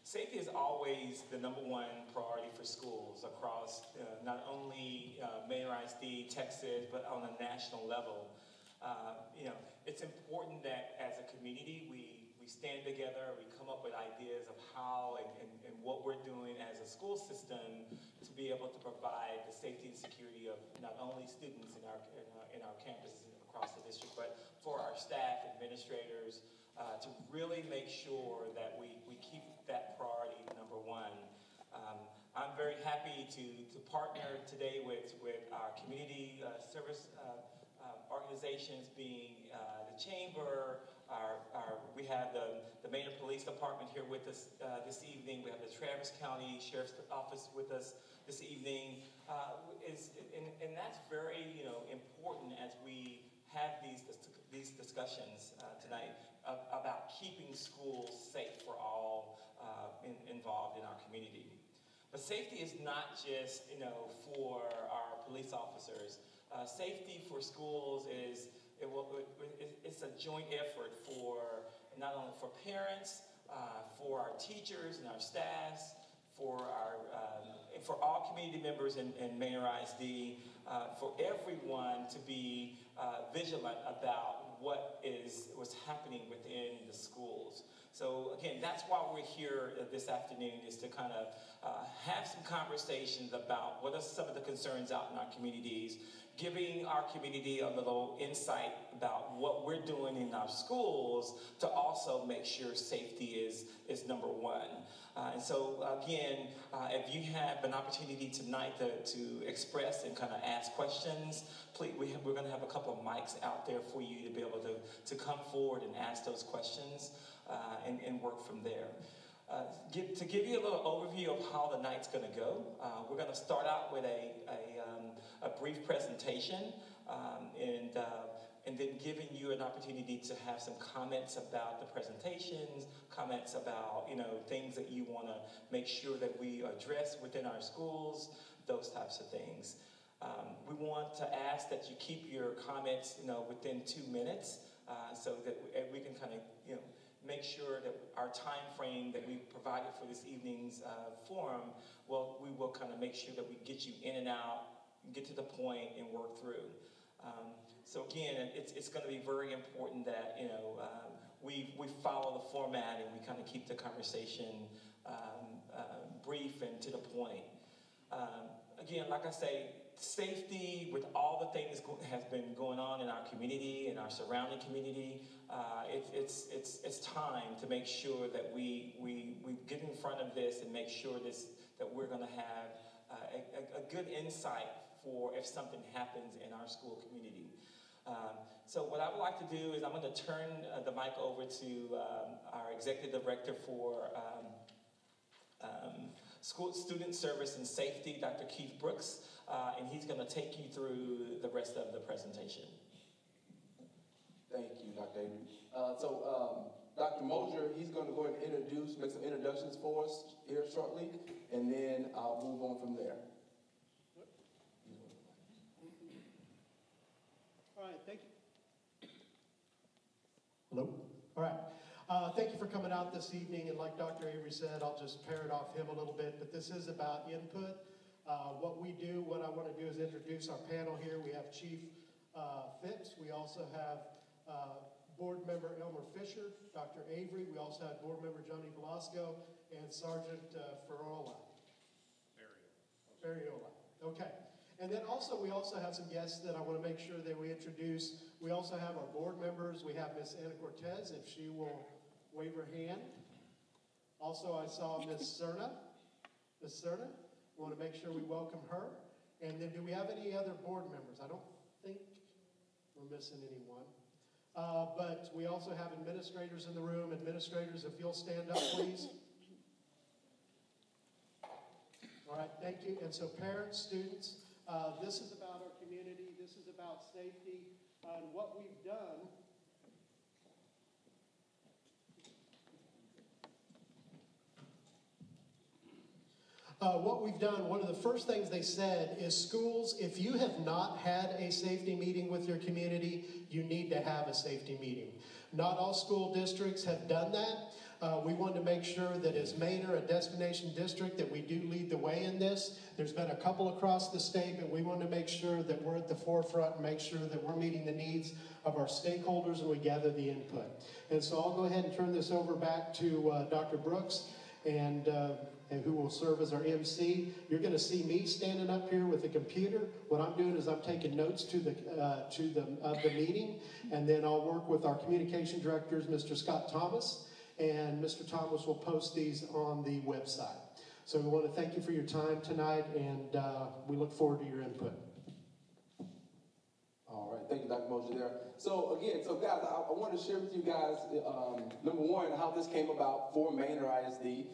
Safety is always the #1 priority for schools across not only Manor ISD, Texas, but on a national level. It's important that as a community we stand together, we come up with ideas of how and what we're doing as a school system to be able to provide the safety and security of not only students in our campuses across the district, but for our staff, administrators, to really make sure that we keep that priority #1. I'm very happy to partner today with our community service organizations, being the Chamber, we have the Manor Police Department here with us this evening. We have the Travis County Sheriff's Office with us this evening. And that's very important as we have these discussions tonight about keeping schools safe for all involved in our community. But safety is not just for our police officers. Safety for schools it's a joint effort for not only for parents, for our teachers and our staffs, for all community members in Manor ISD, for everyone to be vigilant about what's happening within the schools. So again, that's why we're here this afternoon, is to kind of have some conversations about what are some of the concerns out in our communities, giving our community a little insight about what we're doing in our schools to also make sure safety is #1. And so again, if you have an opportunity tonight to express and kind of ask questions, please, we're going to have a couple of mics out there for you to be able to come forward and ask those questions and work from there. To give you a little overview of how the night's going to go, we're going to start out with a brief presentation and then giving you an opportunity to have some comments about the presentations, comments about things that you want to make sure that we address within our schools, those types of things. We want to ask that you keep your comments within 2 minutes so that we can kind of make sure that our time frame that we provided for this evening's forum, we will kind of make sure that we get you in and out, get to the point, and work through. So again, it's going to be very important that we follow the format and we kind of keep the conversation brief and to the point. Again, like I say, safety with all the things has been going on in our community and our surrounding community. It's time to make sure that we get in front of this and make sure that we're going to have a good insight for if something happens in our school community. So what I would like to do is I'm going to turn the mic over to our Executive Director for School Student Service and Safety, Dr. Keith Brooks, and he's going to take you through the rest of the presentation. Thank you, Dr. Avery. Dr. Mosier, he's going to go ahead and make some introductions for us here shortly, and then I'll move on from there. All right, thank you. Hello? All right. Thank you for coming out this evening, and like Dr. Avery said, I'll just parrot off him a little bit, but this is about input. What I want to do is introduce our panel here. We have Chief Phipps. We also have Board Member Elmer Fisher, Dr. Avery. We also have Board Member Johnny Velasco and Sergeant Ferriola. Ferriola. Okay. And then we also have some guests that I want to make sure that we introduce. We also have our board members. We have Miss Anna Cortez, if she will wave her hand. Also, I saw Miss Cerna. Miss Cerna, we want to make sure we welcome her. And then do we have any other board members? I don't think we're missing anyone. But we also have administrators in the room. Administrators, if you'll stand up, please. All right, thank you. And so parents, students, this is about our community. This is about safety. And what we've done one of the first things they said is, schools, if you have not had a safety meeting with your community, you need to have a safety meeting. Not all school districts have done that. We wanted to make sure that as Manor, a destination district, that we do lead the way in this. There's been a couple across the state, but we want to make sure that we're at the forefront and make sure that we're meeting the needs of our stakeholders and we gather the input. And so I'll go ahead and turn this over back to Dr. Brooks, and who will serve as our MC. You're going to see me standing up here with a computer. What I'm doing is I'm taking notes of the meeting, and then I'll work with our communication directors, Mr. Scott Thomas, and Mr. Thomas will post these on the website. So we want to thank you for your time tonight, and we look forward to your input. All right, thank you, Dr. Mosier there. So again, guys, I want to share with you guys, number one, how this came about for Manor ISD.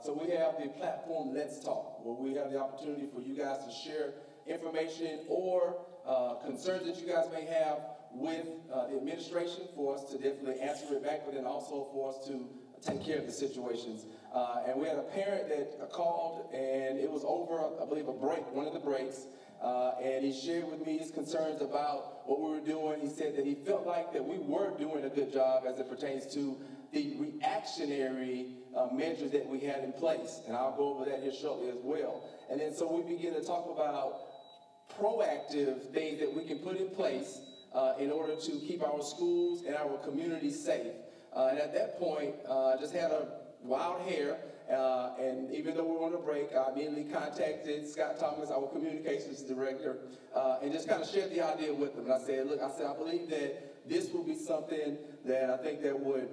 So we have the platform Let's Talk, where we have the opportunity for you guys to share information or concerns that you guys may have with the administration, for us to definitely answer it back, but then also for us to take care of the situations. And we had a parent that called, and it was over, I believe, a break, one of the breaks, and he shared with me his concerns about what we were doing. He said that he felt like that we were doing a good job as it pertains to the reactionary measures that we had in place. And I'll go over that here shortly as well. And then so we begin to talk about proactive things that we can put in place in order to keep our schools and our communities safe. And at that point, I just had a wild hair, and even though we were on a break, I immediately contacted Scott Thomas, our communications director, and just kind of shared the idea with him. And I said, look, I believe that this will be something that I think that would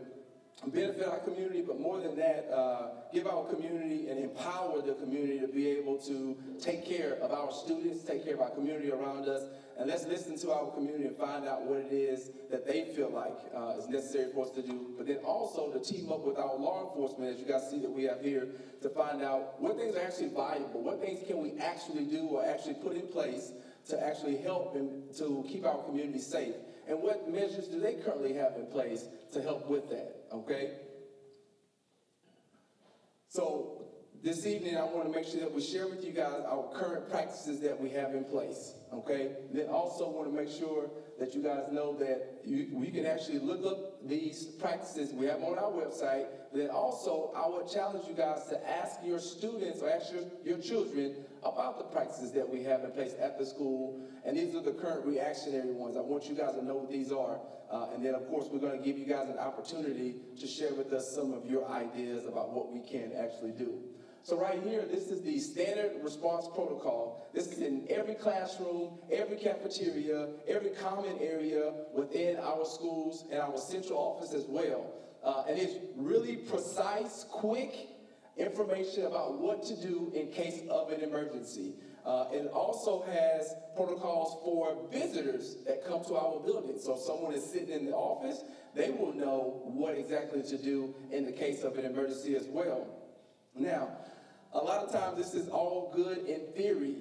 benefit our community, but more than that, give our community and empower the community to be able to take care of our students, take care of our community around us, and let's listen to our community and find out what it is that they feel like is necessary for us to do, but then also to team up with our law enforcement, as you guys see that we have here, to find out what things are actually valuable, what things can we actually do or actually put in place to actually help and to keep our community safe, and what measures do they currently have in place to help with that, okay? So this evening, I want to make sure that we share with you guys our current practices that we have in place, okay? Then also want to make sure that you guys know that you can actually look up these practices we have on our website. Then also, I would challenge you guys to ask your students or ask your children about the practices that we have in place at the school. And these are the current reactionary ones. I want you guys to know what these are. And then, of course, we're going to give you guys an opportunity to share with us some of your ideas about what we can actually do. So right here, this is the standard response protocol. This is in every classroom, every cafeteria, every common area within our schools and our central office as well. And it's really precise, quick information about what to do in case of an emergency. It also has protocols for visitors that come to our building. So if someone is sitting in the office, they will know what exactly to do in the case of an emergency as well. Now, a lot of times this is all good in theory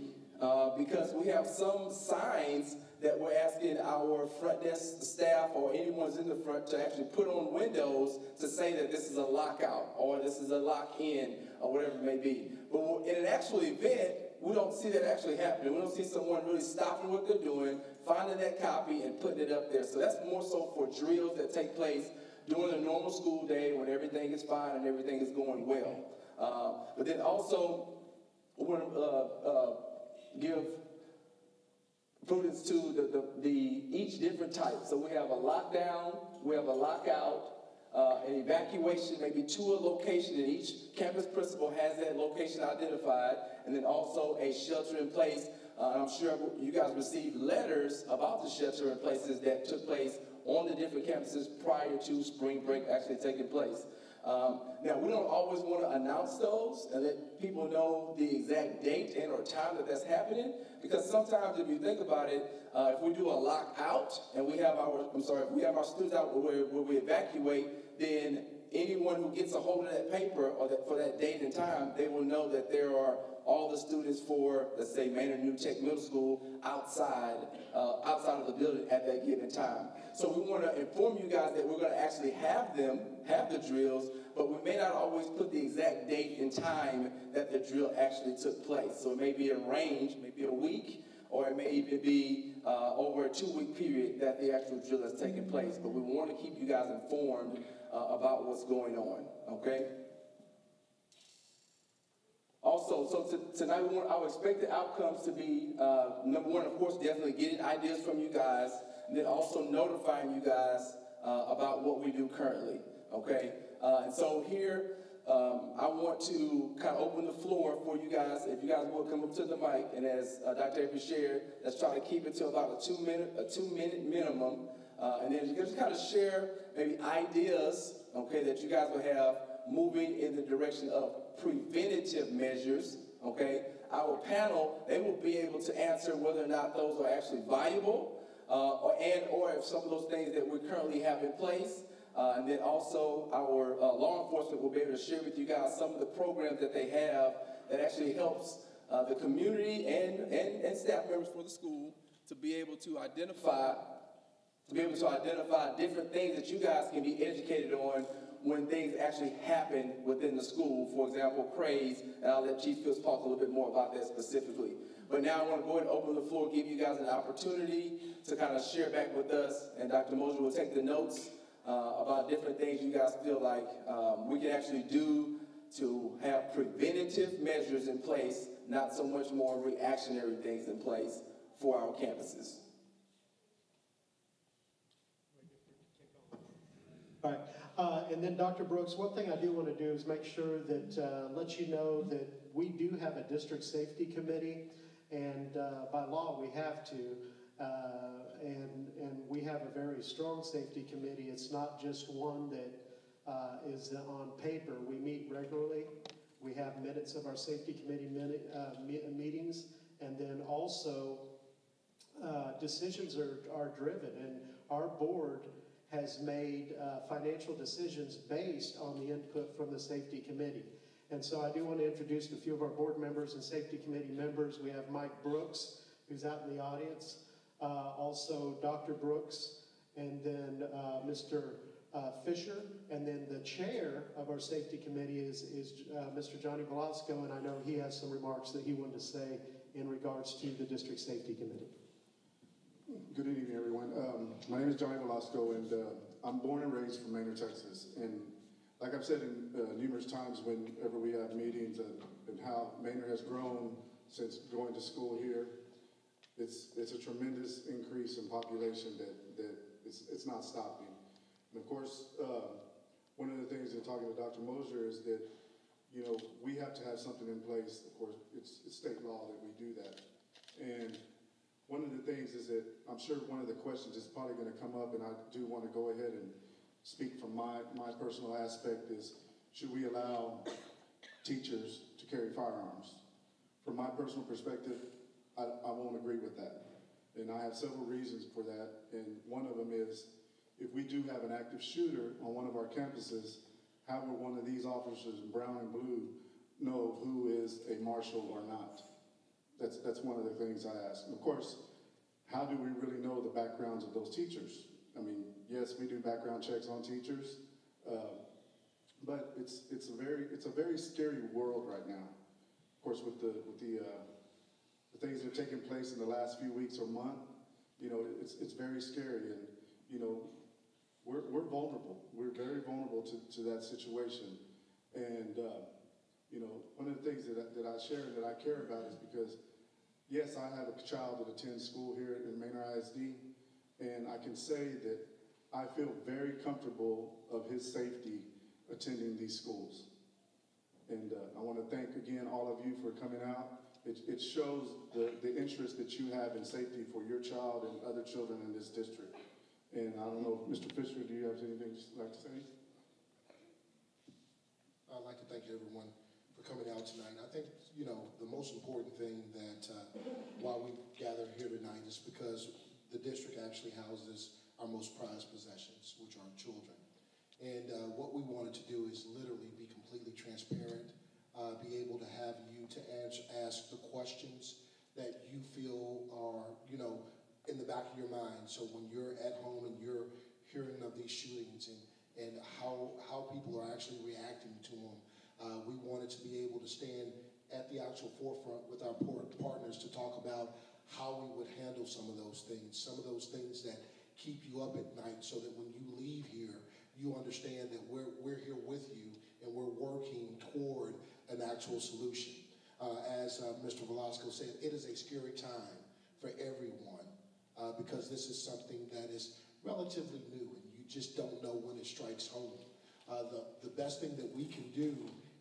because we have some signs that we're asking our front desk staff or anyone who's in the front to actually put on windows to say that this is a lockout or this is a lock-in or whatever it may be. But in an actual event, we don't see that actually happening. We don't see someone really stopping what they're doing, finding that copy, and putting it up there. So that's more so for drills that take place during a normal school day when everything is fine and everything is going well. But then also, we want to give prudence to each different type. So we have a lockdown, we have a lockout, an evacuation, maybe to a location, and each campus principal has that location identified, and then also a shelter in place. I'm sure you guys received letters about the shelter in places that took place on the different campuses prior to spring break actually taking place. Now, we don't always want to announce those and let people know the exact date and or time that that's happening, because sometimes if you think about it, if we do a lockout and we have our students out where we evacuate, then anyone who gets a hold of that paper or for that date and time, they will know that there are all the students for, let's say, Manor New Tech Middle School outside of the building at that given time. So we want to inform you guys that we're going to actually have the drills, but we may not always put the exact date and time that the drill actually took place. So it may be a range, maybe a week, or it may even be over a 2-week period that the actual drill has taken place. But we want to keep you guys informed about what's going on, okay? Also, so tonight we want our expected outcomes to be, number one, of course, definitely getting ideas from you guys, and then also notifying you guys about what we do currently, okay? And so here, I want to kind of open the floor for you guys. If you guys will come up to the mic, and as Dr. Avery shared, let's try to keep it to about a two minute minimum, and then just kind of share maybe ideas, okay, that you guys will have moving in the direction of preventative measures, okay? Our panel, they will be able to answer whether or not those are actually valuable, or if some of those things that we currently have in place. And then also our law enforcement will be able to share with you guys some of the programs that they have that actually helps the community and staff members for the school to be able to identify different things that you guys can be educated on when things actually happen within the school. For example, craze, and I'll let Chief Fields talk a little bit more about that specifically. But now I want to go ahead and open the floor, give you guys an opportunity to kind of share back with us, and Dr. Mosier will take the notes about different things you guys feel like we can actually do to have preventative measures in place, not so much more reactionary things in place for our campuses. All right. And then Dr. Brooks, one thing I do want to do is make sure that, let you know that we do have a district safety committee, and by law we have to, and we have a very strong safety committee. It's not just one that is on paper. We meet regularly. We have minutes of our safety committee meetings, and then also decisions are driven, and our board has made financial decisions based on the input from the safety committee. And so I do want to introduce a few of our board members and safety committee members. We have Mike Brooks, who's out in the audience, also Dr. Brooks, and then Mr. Fisher, and then the chair of our safety committee is Mr. Johnny Velasco, and I know he has some remarks that he wanted to say in regards to the district safety committee. Good evening, everyone. My name is Johnny Velasco, and I'm born and raised from Manor, Texas. And like I've said in numerous times whenever we have meetings and how Manor has grown since going to school here, it's a tremendous increase in population that it's not stopping. And of course, one of the things in talking to Dr. Mosier is that, you know, we have to have something in place. Of course, it's state law that we do that. And one of the things is that I'm sure one of the questions is probably going to come up, and I do want to go ahead and speak from my personal aspect is, should we allow teachers to carry firearms? From my personal perspective, I won't agree with that. And I have several reasons for that. And one of them is, if we do have an active shooter on one of our campuses, how will one of these officers in brown and blue know who is a marshal or not? That's one of the things I ask. And of course, how do we really know the backgrounds of those teachers? I mean, yes, we do background checks on teachers, but it's a very scary world right now. Of course, with the things that have taken place in the last few weeks or month, you know, it's very scary, and you know, we're vulnerable. We're very vulnerable to that situation, and you know, one of the things that I share and that I care about is because, yes, I have a child that attends school here in Manor ISD, and I can say that I feel very comfortable of his safety attending these schools. And I want to thank again all of you for coming out. It shows the interest that you have in safety for your child and other children in this district. And I don't know, Mr. Fisher, do you have anything you'd like to say? I'd like to thank everyone for coming out tonight. I think, you know, the most important thing that why we gather here tonight is because the district actually houses our most prized possessions, which are children. And what we wanted to do is literally be completely transparent, be able to have you to ask the questions that you feel are, you know, in the back of your mind. So when you're at home and you're hearing of these shootings and how people are actually reacting to them, we wanted to be able to stand at the actual forefront with our partners to talk about how we would handle some of those things that keep you up at night, so that when you leave here, you understand that we're here with you and we're working toward an actual solution. As Mr. Velasco said, it is a scary time for everyone because this is something that is relatively new and you just don't know when it strikes home. The best thing that we can do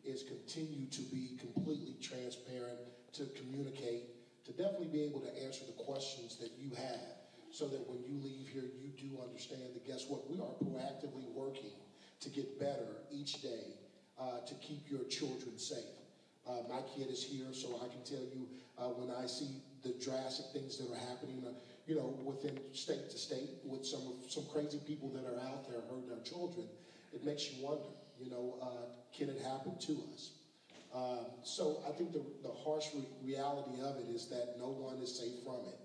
is continue to be completely transparent, to communicate, to definitely be able to answer the questions that you have so that when you leave here, you do understand that guess what? We are proactively working to get better each day to keep your children safe. My kid is here, so I can tell you when I see the drastic things that are happening, you know, within state to state with some crazy people that are out there hurting our children, it makes you wonder, you know, can it happen to us? So I think the harsh reality of it is that no one is safe from it.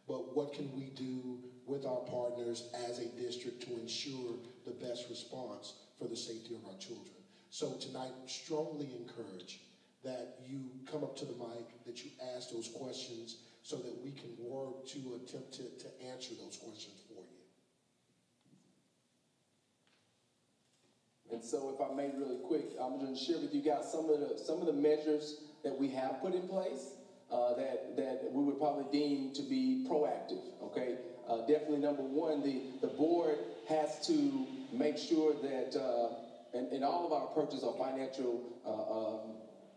But what can we do with our partners as a district to ensure the best response for the safety of our children? So tonight, strongly encourage that you come up to the mic, that you ask those questions so that we can work to attempt to answer those questions for you. And so if I may really quick, I'm going to share with you guys some of the measures that we have put in place that we would probably deem to be proactive, okay? Definitely number one, the board has to make sure that in all of our purchase or financial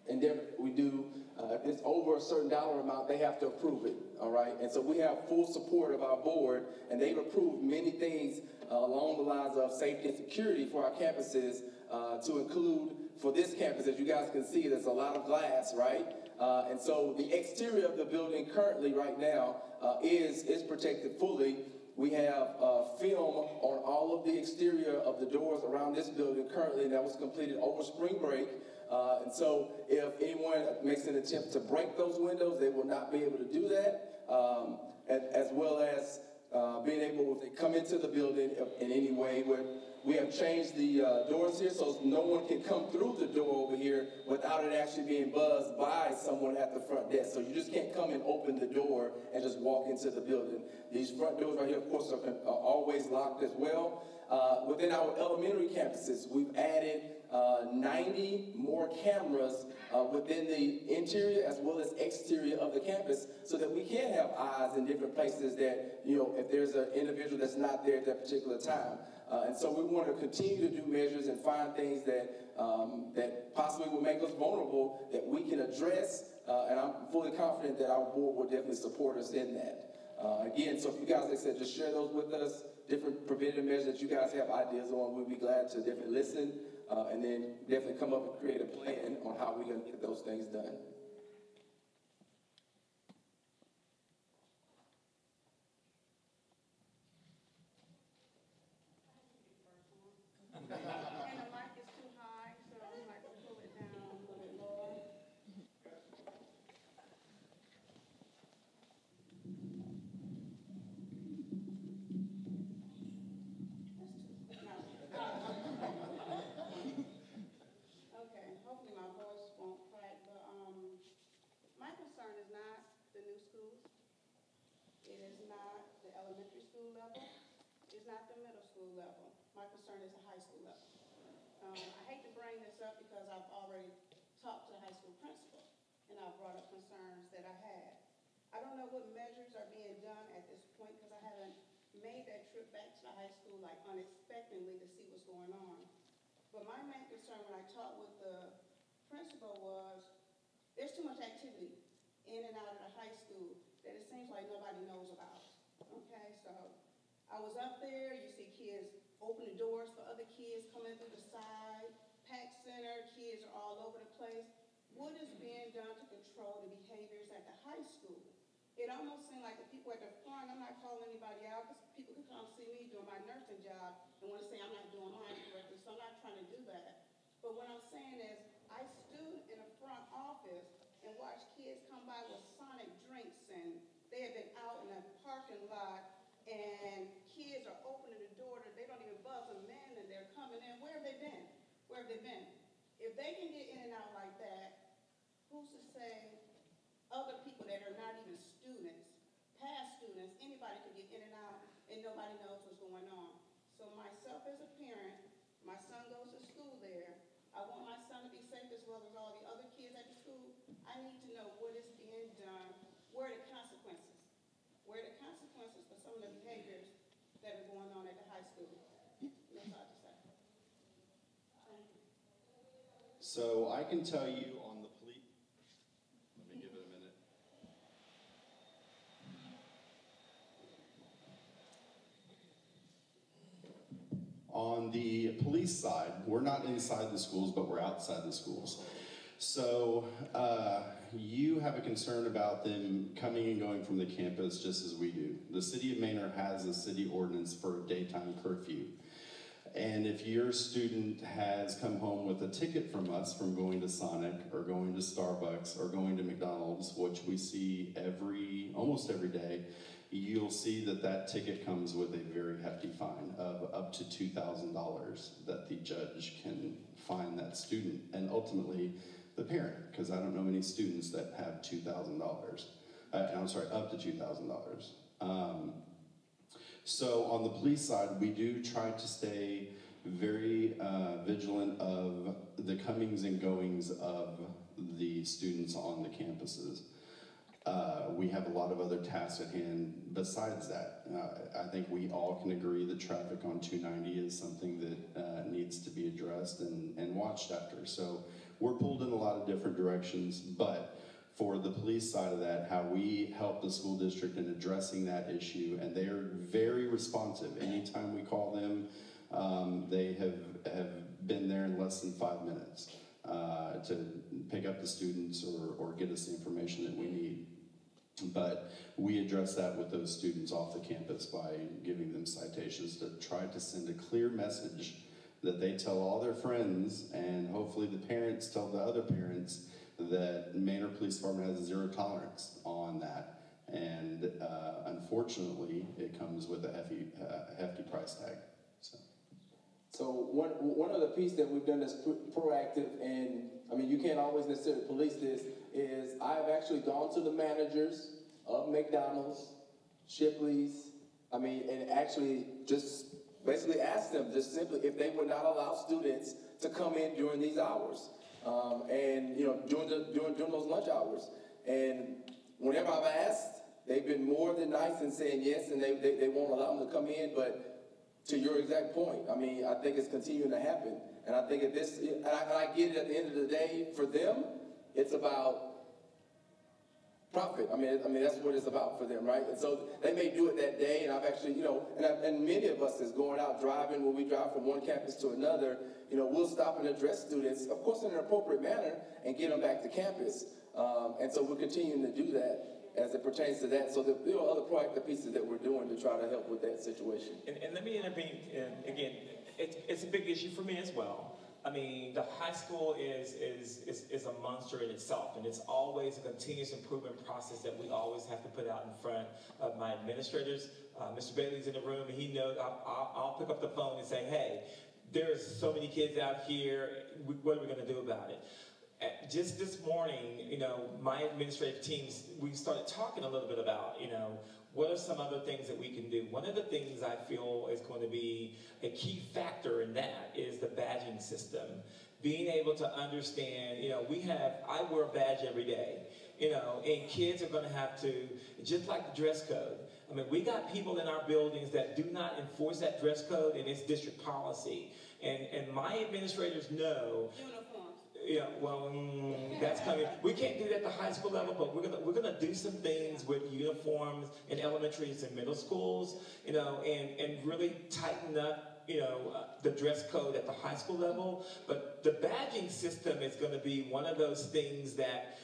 endeavor we do, if it's over a certain dollar amount, they have to approve it, all right? And so we have full support of our board, and they've approved many things along the lines of safety and security for our campuses to include for this campus. As you guys can see, there's a lot of glass, right? And so the exterior of the building currently right now is protected fully. We have film on all of the exterior of the doors around this building currently, and that was completed over spring break. And so if anyone makes an attempt to break those windows, they will not be able to do that, as well as being able, if they come into the building in any way, where we have changed the doors here so no one can come through the door over here without it actually being buzzed by someone at the front desk. So you just can't come and open the door and just walk into the building. These front doors right here, of course, are always locked as well. Within our elementary campuses, we've added 90 more cameras within the interior as well as exterior of the campus so that we can have eyes in different places that, you know, if there's an individual that's not there at that particular time. And so we want to continue to do measures and find things that possibly will make us vulnerable that we can address, and I'm fully confident that our board will definitely support us in that. Again, so if you guys, like I said, just share those with us, different preventative measures that you guys have ideas on, we'll be glad to definitely listen, and then definitely come up and create a plan on how we're going to get those things done. And the mic is too high, so I might pull it down a little bit lower. Okay, hopefully my voice won't crack, but my concern is not the new schools. It is not the elementary school level. It's not the middle school level. My concern is the high school level. I hate to bring this up because I've already talked to the high school principal and I've brought up concerns that I had. I don't know what measures are being done at this point because I haven't made that trip back to the high school like unexpectedly to see what's going on. But my main concern when I talked with the principal was there's too much activity in and out of the high school that it seems like nobody knows about. Okay, so I was up there, you see kids open the doors for other kids coming through the side, pack center, kids are all over the place. What is being done to control the behaviors at the high school? It almost seemed like the people at the front, I'm not calling anybody out because people could come see me doing my nursing job and want to say I'm not doing mine correctly, so I'm not trying to do that. But what I'm saying is I stood in the front office and watched kids come by with Sonic drinks and they have been out in a parking lot and kids are opening the door, they don't even buzz them in and they're coming in. Where have they been? Where have they been? If they can get in and out like that, who's to say other people that are not even students, past students, anybody can get in and out and nobody knows what's going on. So myself as a parent well as all the other kids at the school, I need to know what is being done, where are the consequences? Where are the consequences for some of the behaviors that are going on at the high school? That's all I have to say. Thank you. So I can tell you on the police, let me give it a minute. On the police side, we're not inside the schools, but we're outside the schools. So you have a concern about them coming and going from the campus just as we do. The city of Manor has a city ordinance for a daytime curfew. And if your student has come home with a ticket from us from going to Sonic or going to Starbucks or going to McDonald's, which we see almost every day, you'll see that that ticket comes with a very hefty fine of up to $2,000 that the judge can fine that student and ultimately the parent, because I don't know any students that have $2,000. I'm sorry, up to $2,000. So on the police side, we do try to stay very vigilant of the comings and goings of the students on the campuses. We have a lot of other tasks at hand besides that. I think we all can agree that traffic on 290 is something that needs to be addressed and watched after. So we're pulled in a lot of different directions, but for the police side of that, how we help the school district in addressing that issue, and they are very responsive. Anytime we call them, they have been there in less than 5 minutes to pick up the students or get us the information that we need. But we address that with those students off the campus by giving them citations to try to send a clear message that they tell all their friends, and hopefully the parents tell the other parents that Manor Police Department has zero tolerance on that. And unfortunately, it comes with a hefty price tag. So one other piece that we've done that's proactive, and I mean, you can't always necessarily police this, is I've actually gone to the managers of McDonald's, Shipley's, and actually just basically asked them just simply if they would not allow students to come in during these hours. And during those lunch hours. And whenever I've asked, they've been more than nice in saying yes, and they won't allow them to come in. But to your exact point, I think it's continuing to happen. And I think and I get it at the end of the day, for them, it's about profit. That's what it's about for them, right? And so they may do it that day, and I've actually, and many of us is going out driving, when we drive from one campus to another, we'll stop and address students, of course in an appropriate manner, and get them back to campus. And so we're continuing to do that as it pertains to that. So the other proactive pieces that we're doing to try to help with that situation. And let me intervene again. It's a big issue for me as well. The high school is a monster in itself, and it's always a continuous improvement process that we always have to put out in front of my administrators. Mr. Bailey's in the room, and he knows I'll pick up the phone and say, hey, there's so many kids out here, what are we going to do about it? Just this morning, my administrative teams, we started talking a little bit about, what are some other things that we can do? One of the things I feel is going to be a key factor in that is the badging system. Being able to understand, I wear a badge every day, and kids are going to have to, just like the dress code. We got people in our buildings that do not enforce that dress code, and it's district policy. And my administrators know. Yeah, well, that's coming. We can't do that at the high school level, but we're gonna do some things with uniforms in elementaries and middle schools, and really tighten up, the dress code at the high school level. But the badging system is going to be one of those things that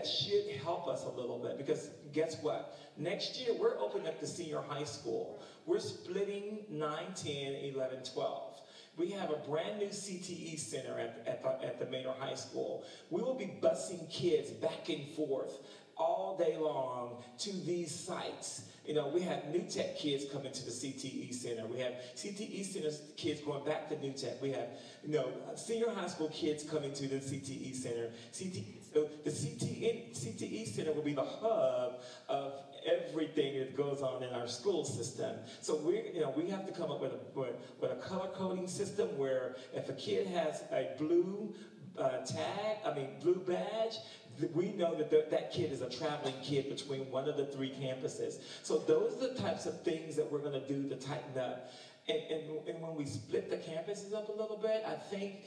should help us a little bit, because guess what? Next year we're opening up the senior high school. We're splitting 9, 10, 11, 12. We have a brand new CTE center at the Manor High School. We will be busing kids back and forth all day long to these sites. We have New Tech kids coming to the CTE center. We have CTE center kids going back to New Tech. We have, senior high school kids coming to the CTE center. So the CTE center will be the hub of everything that goes on in our school system. So we have to come up with a color coding system where if a kid has a blue blue badge, we know that that kid is a traveling kid between one of the 3 campuses. So those are the types of things that we're going to do to tighten up. And when we split the campuses up a little bit, I think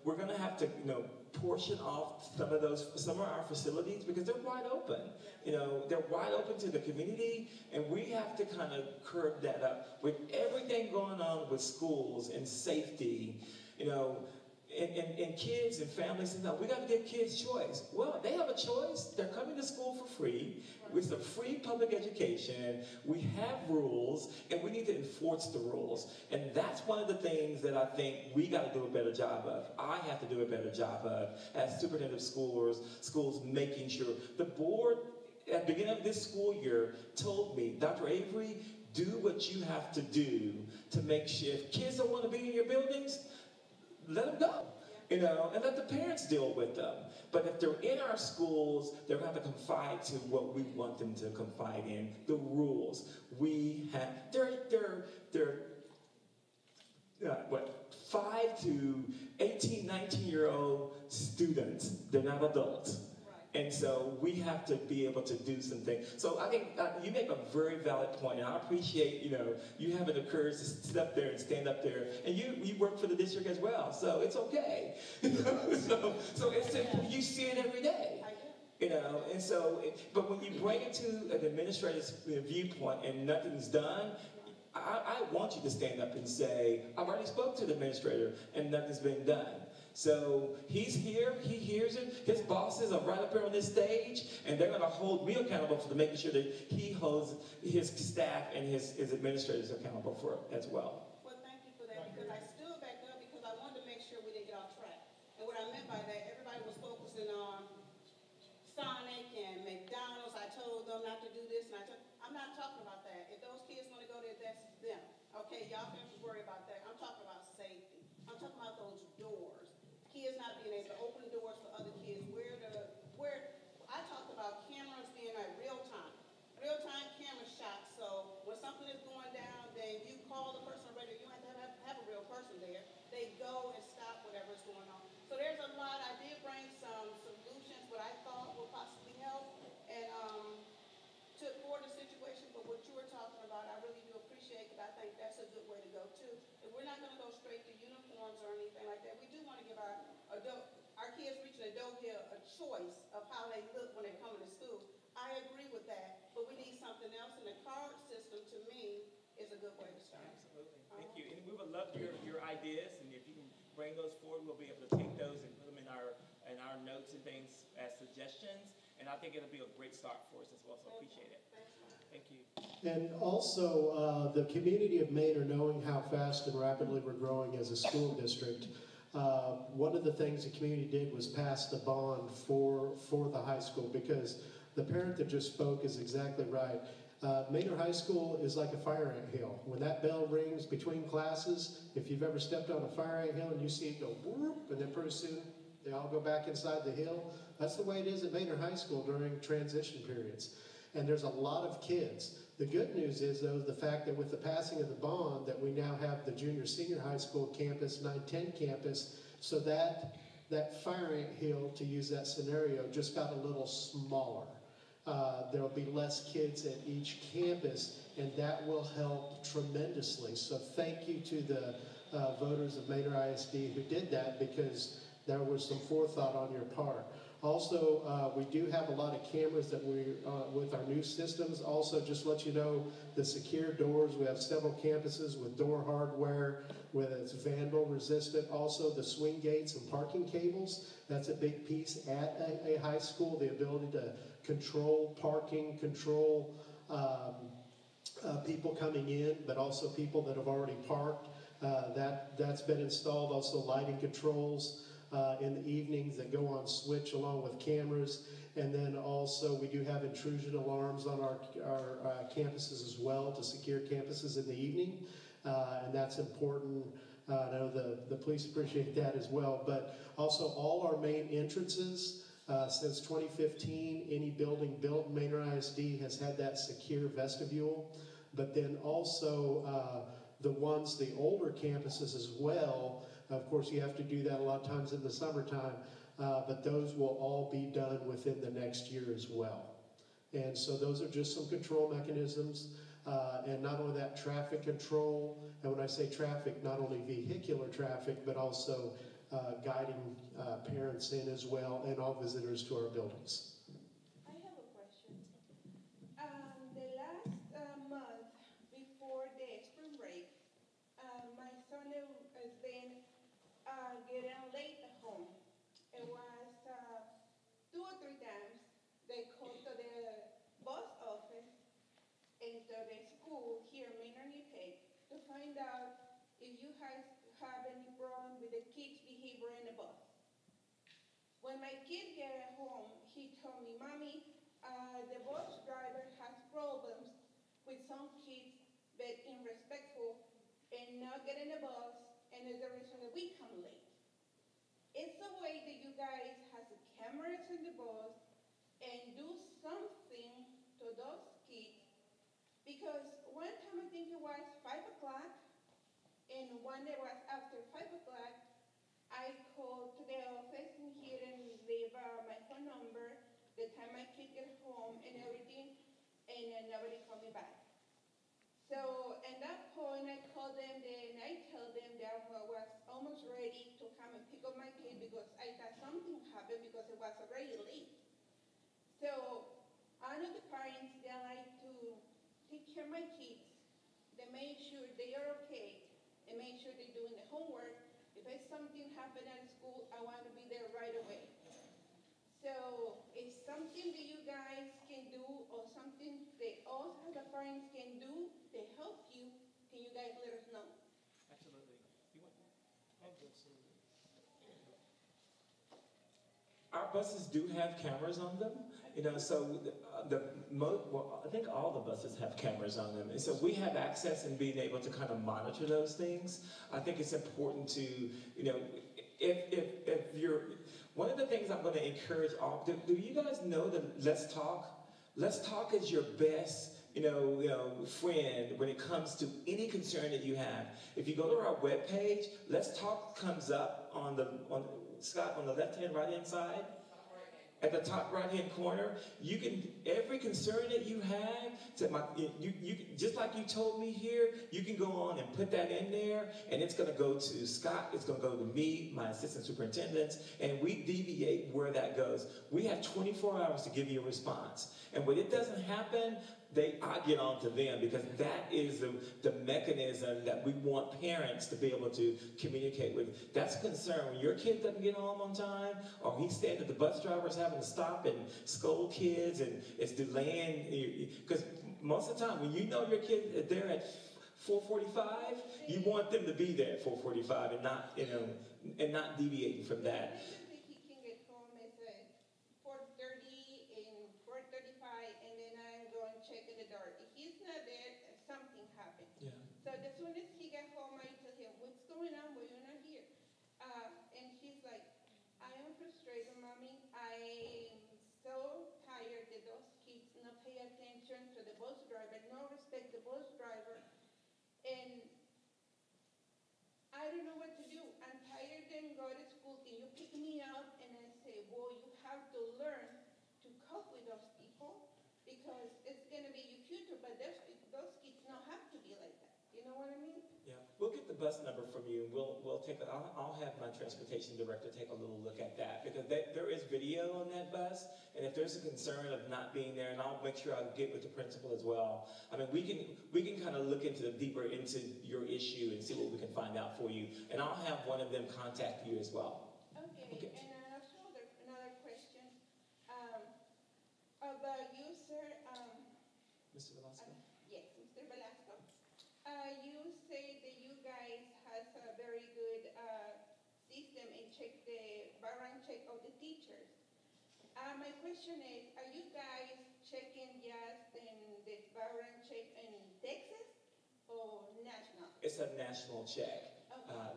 we're going to have to portion off some of our facilities because they're wide open. They're wide open to the community, and we have to kind of curb that up with everything going on with schools and safety. And kids and families say, no, we got to give kids choice. Well, they have a choice. They're coming to school for free. It's a free public education. We have rules, and we need to enforce the rules. And that's one of the things that I think we got to do a better job of. I have to do a better job of as superintendent of schools making sure. The board, at the beginning of this school year, told me, Dr. Avery, do what you have to do to make sure if kids don't want to be in your buildings, let them go, and let the parents deal with them. But if they're in our schools, they're going to have to confide to what we want them to confide in, the rules. We have, they're 5 to 18, 19-year-old students. They're not adults. And so we have to be able to do some things. So I think you make a very valid point, and I appreciate you having the courage to sit up there and stand up there. And you work for the district as well, so it's okay. so it's simple. You see it every day. And so, but when you bring it to an administrator's viewpoint and nothing's done, I want you to stand up and say, I've already spoke to the administrator and nothing's been done. So he's here, he hears it, his bosses are right up here on this stage, and they're going to hold me accountable for making sure that he holds his staff and his administrators accountable for it as well. Well, thank you for that, because I stood back up because I wanted to make sure we didn't get off track. And what I meant by that, everybody was focusing on Sonic and McDonald's. I told them not to do this, and I'm not talking about that. If those kids want to go there, that's them. Okay, y'all can worry about that. I'm talking about safety. I'm talking about those doors. Kids not being able to open doors for other kids. Where I talked about cameras being like real time camera shots. So when something is going down, then you call the person on radio. You don't have to have a real person there. They go and stop whatever's going on. So there's a lot. I did bring some solutions, what I thought would possibly help and for the situation. But what you were talking about, I really do appreciate, because I think that's a good way to go too. If we're not going to go straight to uniforms or anything like that, we do want to give our kids reaching adult here a choice of how they look when they're coming to school. I agree with that, but we need something else, and the card system, to me, is a good way to start. Absolutely. Thank you. And we would love your ideas, and if you can bring those forward, we'll be able to take those and put them in our notes and things as suggestions, and I think it'll be a great start for us as well, so appreciate it. Thank you. And also, the community of Manor, knowing how fast and rapidly we're growing as a school district, one of the things the community did was pass the bond for the high school, because the parent that just spoke is exactly right. Manor High School is like a fire ant hill. When that bell rings between classes, if you've ever stepped on a fire ant hill and you see it go whoop, and then pretty soon they all go back inside the hill, that's the way it is at Manor High School during transition periods. And there's a lot of kids. The good news is, though, the fact that with the passing of the bond, that we now have the junior-senior high school campus, 9-10 campus, so that fire ant hill, to use that scenario, just got a little smaller. There'll be less kids at each campus, and that will help tremendously. So thank you to the voters of Manor ISD who did that, because there was some forethought on your part. Also, we do have a lot of cameras that with our new systems. Also, just to let you know, the secure doors, we have several campuses with door hardware, whether it's vandal resistant. Also, the swing gates and parking cables, that's a big piece at a high school, the ability to control parking, control people coming in, but also people that have already parked. That's been installed. Also, lighting controls in the evenings that go on switch along with cameras. And then also we do have intrusion alarms on our campuses as well, to secure campuses in the evening. And that's important. I know the police appreciate that as well. But also all our main entrances, since 2015, any building built in Manor ISD has had that secure vestibule. But then also the older campuses as well, Of course, you have to do that a lot of times in the summertime, but those will all be done within the next year as well. And so those are just some control mechanisms, and not only that, traffic control, and when I say traffic, not only vehicular traffic, but also guiding parents in as well, and all visitors to our buildings. I have a question. The last month before the spring break, my son has been getting late at home. It was 2 or 3 times they called to the bus office and to the school here in Manor to find out if you guys have any problem with the kids' behavior in the bus. When my kid got home, he told me, Mommy, the bus driver has problems with some kids being irrespectful and not getting the bus, and is the reason that we come late. Is the way that you guys have the cameras in the bus and do something to those kids? Because one time I think it was 5 o'clock, and one day was after 5 o'clock, I called to the office and he didn't leave my phone number, the time my kid got home and everything, and then nobody called me back. So at that point, I called them and I told them that I was almost ready to come and pick up my kid because I thought something happened because it was already late. So I know the parents, they like to take care of my kids. They make sure they are okay and make sure they're doing the homework. If there's something happened at school, I want to be there right away. So it's something that you guys can do or something that us as the parents can do to help you. Can you guys let us know? Absolutely. You want? Our buses do have cameras on them, you know. So I think all the buses have cameras on them, and so we have access and being able to kind of monitor those things. I think it's important to, you know, if you're. One of the things I'm going to encourage all, do you guys know that Let's Talk? Let's Talk is your best, friend when it comes to any concern that you have. If you go to our webpage, Let's Talk comes up on the left-hand, right-hand side. At the top right-hand corner, you can, every concern that you have, just like you told me here, you can go on and put that in there, and it's going to go to Scott, it's going to go to me, my assistant superintendents, and we deviate where that goes. We have 24 hours to give you a response. And when it doesn't happen, I get on to them, because that is the mechanism that we want parents to be able to communicate with. That's a concern. When your kid doesn't get home on time, or he's standing at the bus driver's having to stop and scold kids, and it's delaying, because most of the time, when you know your kid is there at 4:45, you want them to be there at 4:45 and not, and not deviating from that. So as soon as he got home, I told him, what's going on? Why you're not here? And he's like, I am frustrated, Mommy. I'm so tired that those kids not pay attention to the bus driver, not respect the bus driver. And I don't know what to do. I'm tired and go to school. Can you pick me up? And I say, well, you have to learn to cope with those people, because it's going to be your future, but those kids don't have to be like that. You know what I mean? Yeah, we'll get the bus number from you. We'll take. I'll have my transportation director take a little look at that, because there is video on that bus, and if there's a concern of not being there, and I'll make sure I get with the principal as well. I mean, we can kind of look deeper into your issue and see what we can find out for you, and I'll have one of them contact you as well. Okay. And also another question about you, sir. Mr. Velasco. Yes, Mr. Velasco. You say that you guys has a very good system and check the background check of the teachers. My question is, are you guys checking just in the background check in Texas or national? It's a national check.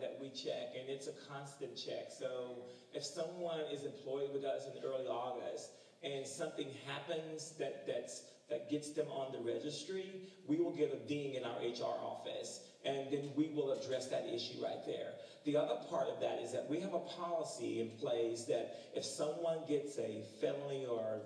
That we check, and it's a constant check. So if someone is employed with us in early August and something happens that's that gets them on the registry, we will get a ding in our HR office, and then we will address that issue right there. The other part of that is that we have a policy in place that if someone gets a felony or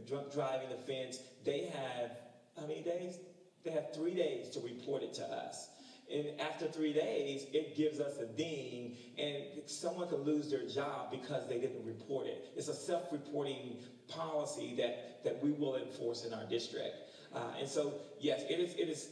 drunk driving offense, they have, how many days? They have 3 days to report it to us. And after 3 days, it gives us a ding, and someone could lose their job because they didn't report it. It's a self-reporting policy that we will enforce in our district. And so, yes,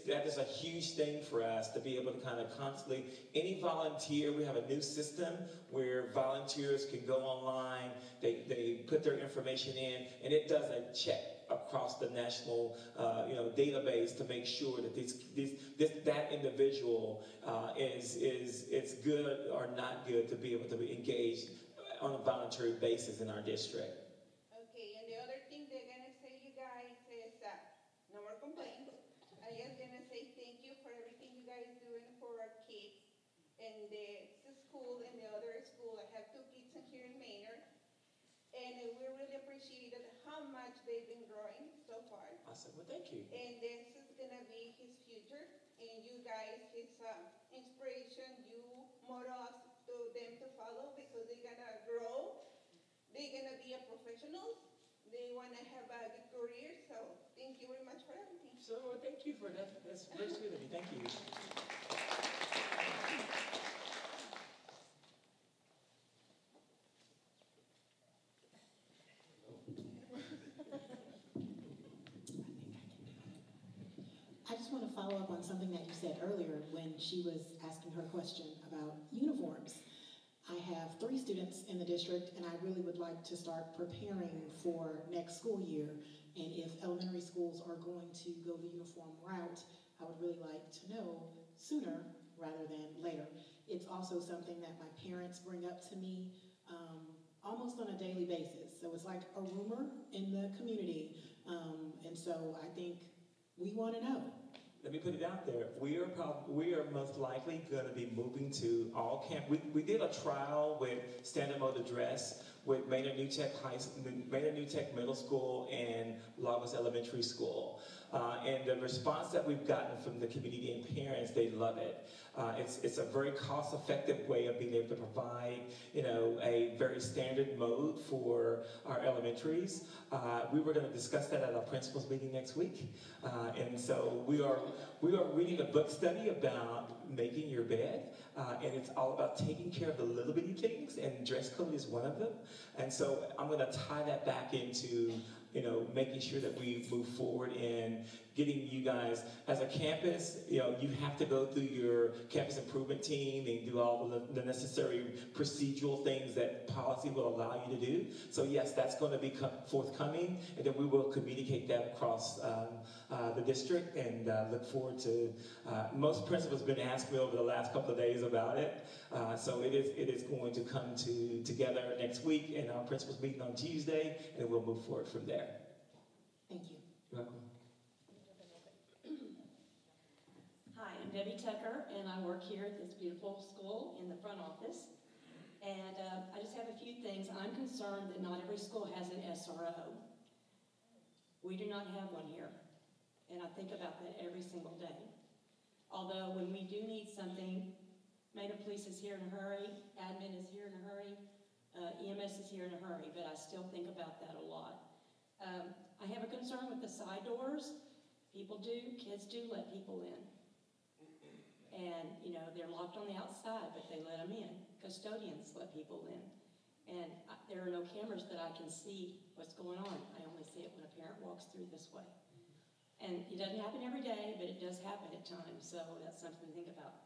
that is a huge thing for us to be able to kind of constantly, any volunteer, we have a new system where volunteers can go online, they put their information in, and it does a check across the national database to make sure that that individual is good or not good to be able to be engaged on a voluntary basis in our district. Okay, and the other thing they're gonna say, you guys, is no more complaints. I'm just gonna say thank you for everything you guys doing for our kids and the school and the other school. I have 2 kids in here in Manor, and we really appreciated how much they've been growing so far. Awesome. Well, thank you. And this is gonna be his future, and you guys, his inspiration. You model to them to follow because they're gonna grow. They're gonna be a professional. They wanna have a good career. So thank you very much for everything. So thank you for that. That's very sweet of you. Thank you. I just want to follow up on something that you said earlier when she was asking her question about uniforms. I have 3 students in the district, and I really would like to start preparing for next school year. And if elementary schools are going to go the uniform route, I would really like to know sooner rather than later. It's also something that my parents bring up to me almost on a daily basis. So it's like a rumor in the community. And so I think we want to know. Let me put it out there. We are most likely going to be moving to all camp. We did a trial with standard mode dress with Manor New Tech Middle School and Lagos Elementary School. And the response that we've gotten from the community and parents, they love it. It's a very cost-effective way of being able to provide, a very standard mode for our elementaries. We were going to discuss that at our principals meeting next week. And so we are reading a book study about making your bed. And it's all about taking care of the little bitty things, and dress code is one of them. And so I'm going to tie that back into making sure that we move forward in getting you guys, as a campus, you have to go through your campus improvement team and do all the necessary procedural things that policy will allow you to do. So yes, that's going to be forthcoming, and then we will communicate that across the district, and look forward to, most principals have been asking me over the last couple of days about it. So it is going to come together next week in our principals meeting on Tuesday, and we'll move forward from there. Thank you. You're welcome. Hi, I'm Debbie Tucker, and I work here at this beautiful school in the front office. And I just have a few things. I'm concerned that not every school has an SRO. We do not have one here, and I think about that every single day. Although when we do need something, Manor Police is here in a hurry, admin is here in a hurry, EMS is here in a hurry, but I still think about that a lot. I have a concern with the side doors. Kids do let people in. And, they're locked on the outside, but they let them in. Custodians let people in. And there are no cameras that I can see what's going on. I only see it when a parent walks through this way. And it doesn't happen every day, but it does happen at times, so that's something to think about.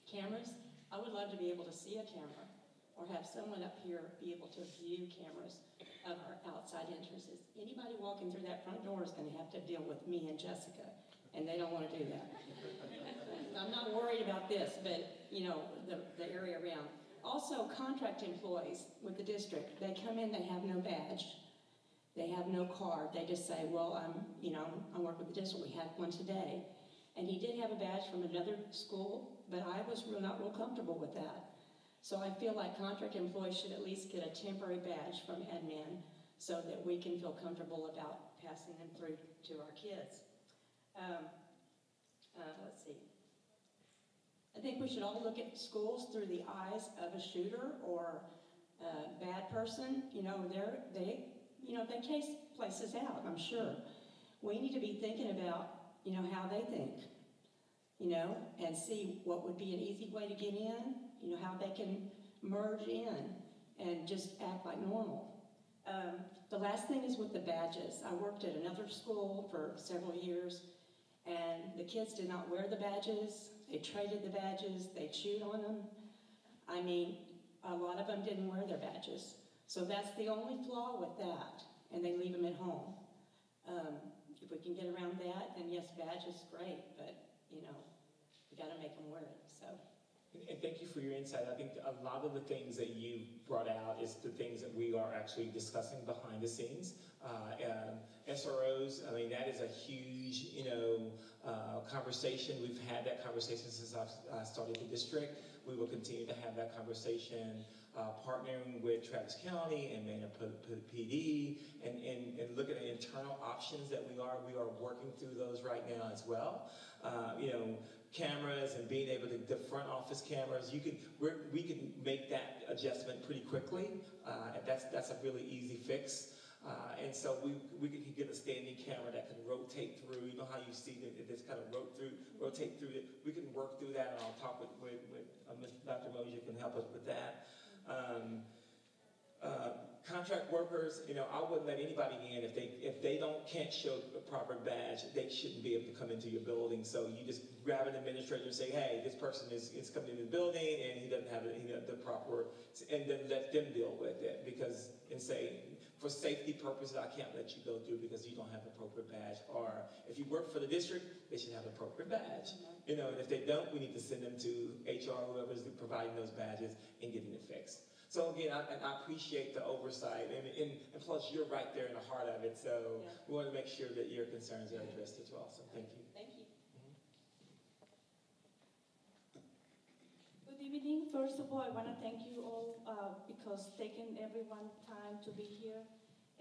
Cameras, I would love to be able to see a camera, or have someone up here be able to view cameras of our outside entrances. Anybody walking through that front door is going to have to deal with me and Jessica, and they don't want to do that. I'm not worried about this, but, the area around. Also, contract employees with the district, they come in, they have no badge. They have no card. They just say, well, I work with the district. We had one today. And he did have a badge from another school, but I was not real comfortable with that. So I feel like contract employees should at least get a temporary badge from admin so that we can feel comfortable about passing them through to our kids. Let's see. I think we should all look at schools through the eyes of a shooter or a bad person. You know, they case places out, I'm sure. We need to be thinking about, you know, how they think, you know, and see what would be an easy way to get in, you know, how they can merge in and just act like normal. The last thing is with the badges. I worked at another school for several years, and the kids did not wear the badges. They traded the badges. They chewed on them. I mean, a lot of them didn't wear their badges. So that's the only flaw with that, and they leave them at home. If we can get around that, then yes, badge is great, but, you know, we got to make them wear it, so. And thank you for your insight. I think a lot of the things that you brought out is the things that we are actually discussing behind the scenes. SROs, I mean, that is a huge, you know, conversation. We've had that conversation since I started the district. We will continue to have that conversation, partnering with Travis County and Manor PD, and look at the internal options that we are working through those right now as well. You know, cameras and being able to, the front office cameras, we can make that adjustment pretty quickly. That's a really easy fix. And so we could get a standing camera that can rotate through. You know how you see that this kind of rotate through it. We can work through that, and I'll talk with Dr. Mosier can help us with that. Contract workers, you know, I wouldn't let anybody in if they can't show a proper badge. They shouldn't be able to come into your building. So you just grab an administrator and say, hey, this person is coming into the building and he doesn't have the proper, and then let them deal with it and say, for safety purposes, I can't let you go through because you don't have the appropriate badge. Or if you work for the district, they should have the appropriate badge. You know, and if they don't, we need to send them to HR, whoever's providing those badges, and getting it fixed. So again, I appreciate the oversight, and plus you're right there in the heart of it, so we want to make sure that your concerns are addressed as well, so thank you. Thank you. Good evening. First of all, I want to thank you all because taking everyone time to be here.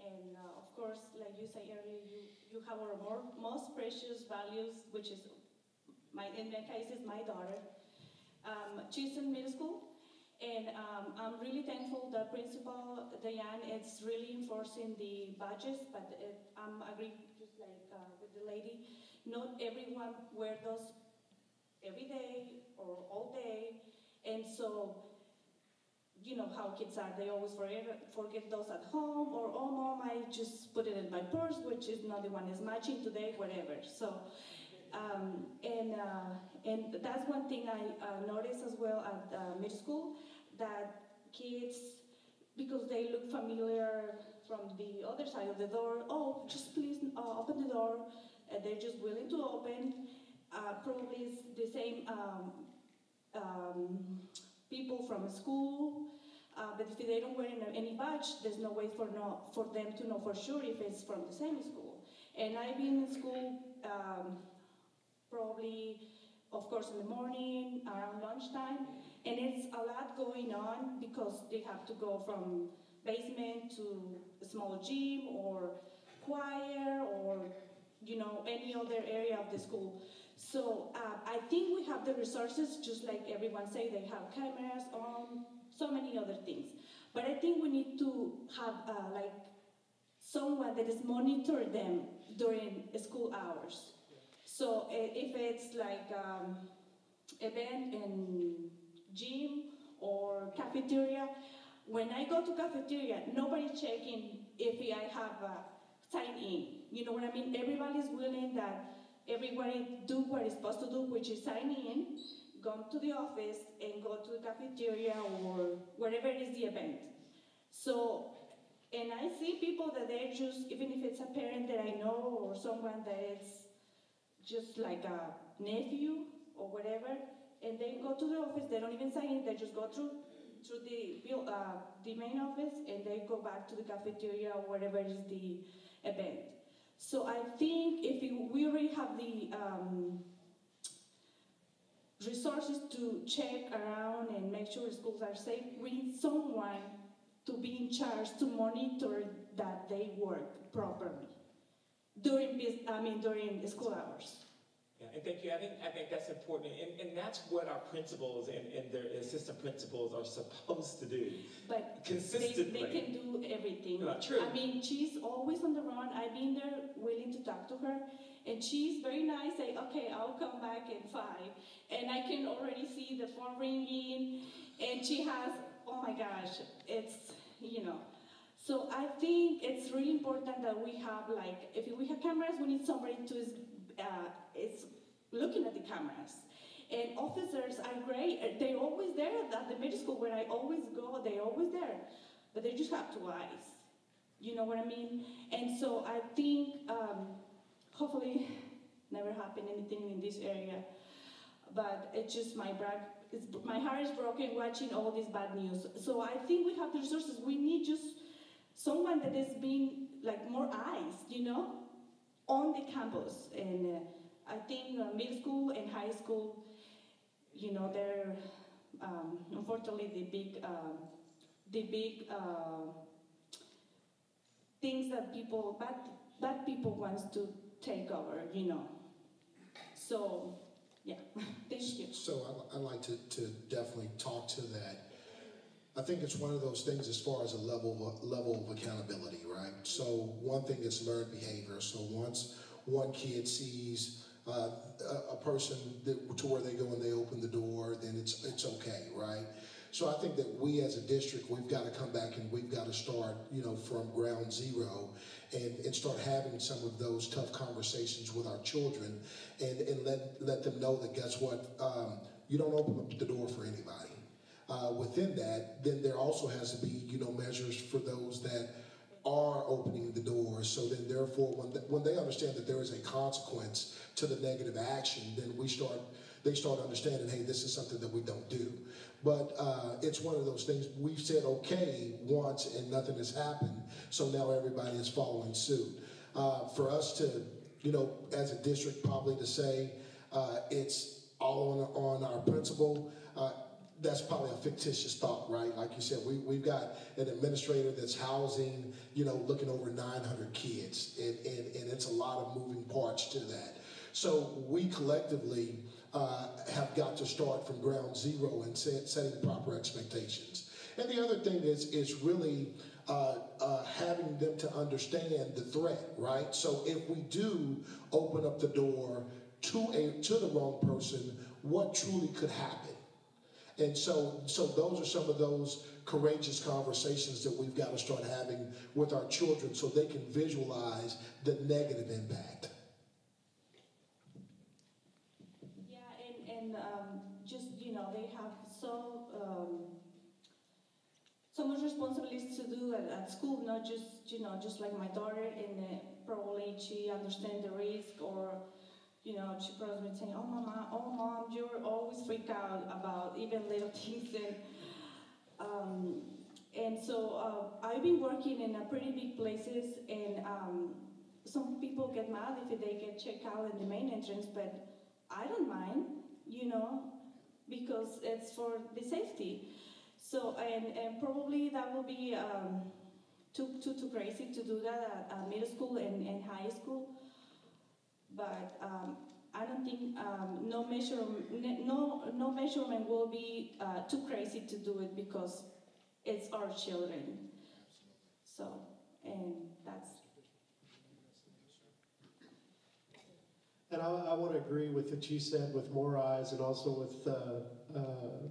And of course, like you said earlier, you have our most precious values, which is, in my case, is my daughter. She's in middle school. And I'm really thankful that Principal Diane is really enforcing the badges, but I'm agree just like with the lady. Not everyone wear those every day or all day, and so you know how kids are. They always forget those at home, or oh mom, I just put it in my purse, which is not the one is matching today, whatever. So. And that's one thing I noticed as well at middle school, that kids, because they look familiar from the other side of the door, oh, just please open the door, they're just willing to open. Probably it's the same people from school, but if they don't wear any badge, there's no way for them to know for sure if it's from the same school. And I've been in school probably, of course, in the morning, around lunchtime, and it's a lot going on because they have to go from basement to a small gym or choir or, you know, any other area of the school. So I think we have the resources, just like everyone say, they have cameras on, so many other things. But I think we need to have like someone that is monitor them during school hours. So if it's like event in gym or cafeteria, when I go to cafeteria, nobody's checking if I have a sign in. You know what I mean? Everybody's willing that everybody do what it's supposed to do, which is sign in, go to the office, and go to the cafeteria or wherever is the event. So, and I see people that they're just, even if it's a parent that I know or someone that is just like a nephew or whatever, and they go to the office, they don't even sign in, they just go through the main office, and they go back to the cafeteria or wherever is the event. So I think if we already have the resources to check around and make sure schools are safe, we need someone to be in charge to monitor that they work properly during during school hours. Yeah, and thank you. I think that's important, and that's what our principals and their assistant principals are supposed to do. But consistently. they can do everything. True. I mean, she's always on the run. I've been there willing to talk to her, and she's very nice, say, okay, I'll come back at 5. And I can already see the phone ringing, and she has, oh my gosh, it's, you know. So I think it's really important that we have, like, if we have cameras, we need somebody to is looking at the cameras. And officers are great. They're always there at the middle school where I always go. They're always there. But they just have 2 eyes. You know what I mean? And so I think, hopefully, never happen anything in this area. But it's just my heart is broken watching all this bad news. So I think we have the resources. We need just someone that is being, like, more eyes, you know, on the campus. And I think middle school and high school, you know, they're unfortunately the big things that bad people wants to take over, you know. So, yeah, thank you. So I'd like to definitely talk to that. I think it's one of those things as far as a level of accountability, right? So one thing is learned behavior. So once one kid sees a person to where they go and they open the door, then it's okay, right? So I think that we as a district, we've got to come back and we've got to start, you know, from ground zero and start having some of those tough conversations with our children and let them know that, guess what, you don't open up the door for anybody. Within that, then there also has to be, you know, measures for those that are opening the doors. So then therefore, when they understand that there is a consequence to the negative action, then they start understanding, hey, this is something that we don't do. But it's one of those things, we've said okay once and nothing has happened, so now everybody is following suit. For us to, you know, as a district probably to say it's all on our principal, that's probably a fictitious thought, right? Like you said, we've got an administrator that's housing, you know, looking over 900 kids, and it's a lot of moving parts to that. So we collectively have got to start from ground zero and setting proper expectations. And the other thing is really having them to understand the threat, right? So if we do open up the door to the wrong person, what truly could happen? And so those are some of those courageous conversations that we've got to start having with our children so they can visualize the negative impact. Yeah, and just, you know, they have so much responsibilities to do at school, not just, you know, just like my daughter, and probably she understands the risk, or, you know, she probably been saying, oh, mom, you're always freak out about even little things. And so I've been working in pretty big places, and some people get mad if they get checked out in the main entrance, but I don't mind, you know, because it's for the safety. So, and probably that will be too crazy to do that at middle school and high school. But I don't think no measurement will be too crazy to do it, because it's our children. So, and that's. And I want to agree with what you said with more eyes, and also with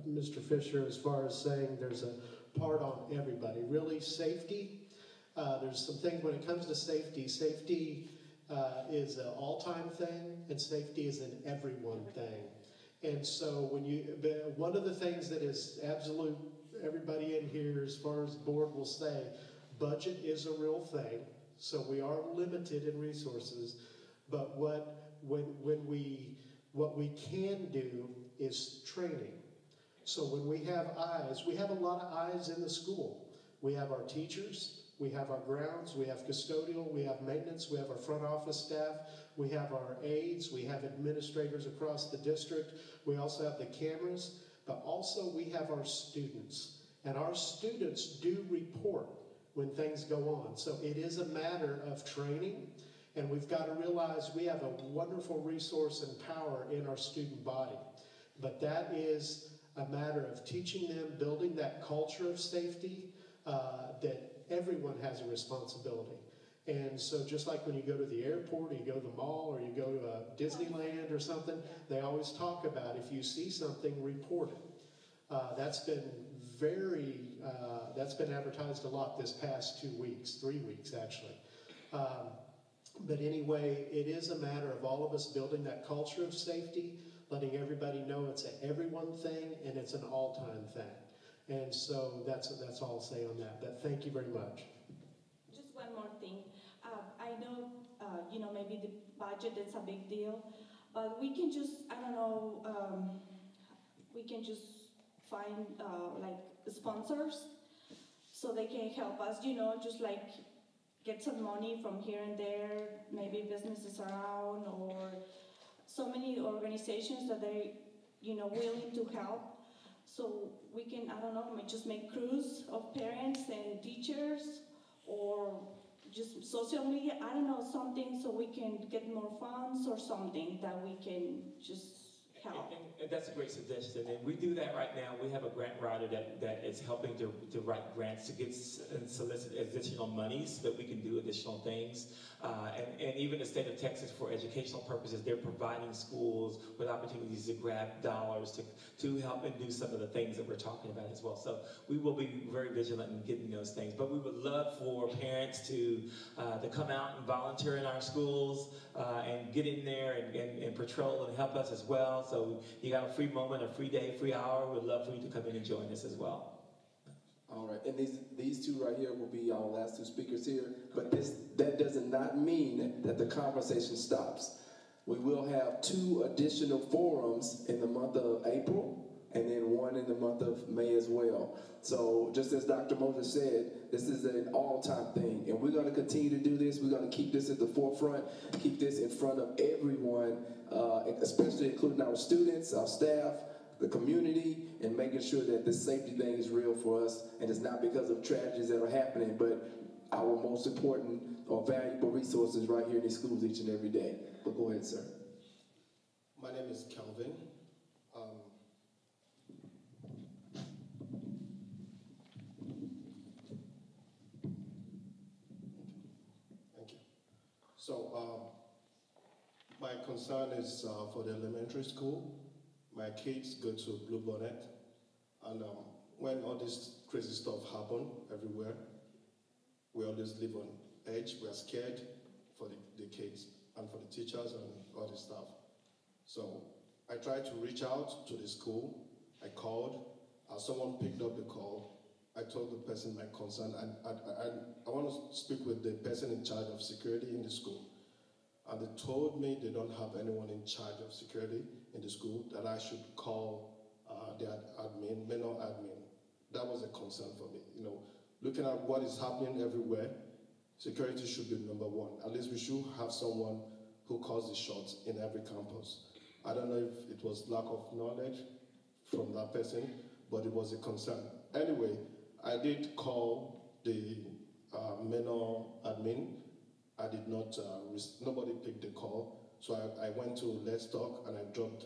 Mr. Fisher, as far as saying there's a part on everybody. Really, safety, there's some things when it comes to safety. Safety is an all-time thing, and safety is an everyone thing. And so one of the things that is absolute, everybody in here, as far as the board will say, budget is a real thing. So we are limited in resources, but what we can do is training. So when we have eyes, we have a lot of eyes in the school. We have our teachers, we have our grounds, we have custodial, we have maintenance, we have our front office staff, we have our aides, we have administrators across the district, we also have the cameras, but also we have our students. And our students do report when things go on. So it is a matter of training, and we've got to realize we have a wonderful resource and power in our student body. But that is a matter of teaching them, building that culture of safety, that everyone has a responsibility. And so just like when you go to the airport, or you go to the mall, or you go to Disneyland or something, they always talk about if you see something, report it. That's been advertised a lot this past 2 weeks, 3 weeks actually. But anyway, it is a matter of all of us building that culture of safety, letting everybody know it's an everyone thing and it's an all-time thing. And so that's all I'll say on that. But thank you very much. Just one more thing. I know, maybe the budget is a big deal, but we can just, I don't know, we can just find sponsors so they can help us, just like get some money from here and there, maybe businesses around, or so many organizations that they're, willing to help. So we can, I don't know, just make crews of parents and teachers, or just social media, I don't know, something so we can get more funds or something that we can just help. And that's a great suggestion, and we do that right now. We have a grant writer that is helping to write grants to get and solicit additional monies so that we can do additional things. And even the state of Texas, for educational purposes, they're providing schools with opportunities to grab dollars to help and do some of the things that we're talking about as well. So we will be very vigilant in getting those things. But we would love for parents to come out and volunteer in our schools and get in there and patrol and help us as well. So you got a free moment, a free day, free hour. We'd love for you to come in and join us as well. All right, and these two right here will be our last two speakers here, but that does not mean that the conversation stops. We will have 2 additional forums in the month of April, and then 1 in the month of May as well. So just as Dr. Moses said, this is an all-time thing, and we're going to continue to do this. We're going to keep this at the forefront, keep this in front of everyone, especially including our students, our staff, the community, and making sure that this safety thing is real for us, and it's not because of tragedies that are happening, but our most important or valuable resources right here in these schools each and every day. But go ahead, sir. My name is Kelvin. Thank you. So my concern is for the elementary school. My kids go to Blue Bonnet, and when all this crazy stuff happen everywhere, we always live on edge. We're scared for the kids and for the teachers and all this stuff. So I tried to reach out to the school. I called. Someone picked up the call. I told the person my concern, and I want to speak with the person in charge of security in the school. And they told me they don't have anyone in charge of security in the school, that I should call their admin, Manor admin. That was a concern for me. Looking at what is happening everywhere, security should be number 1. At least we should have someone who calls the shots in every campus. I don't know if it was lack of knowledge from that person, but it was a concern. Anyway, I did call the Manor admin. I did not, nobody picked the call. So I went to Let's Talk and I dropped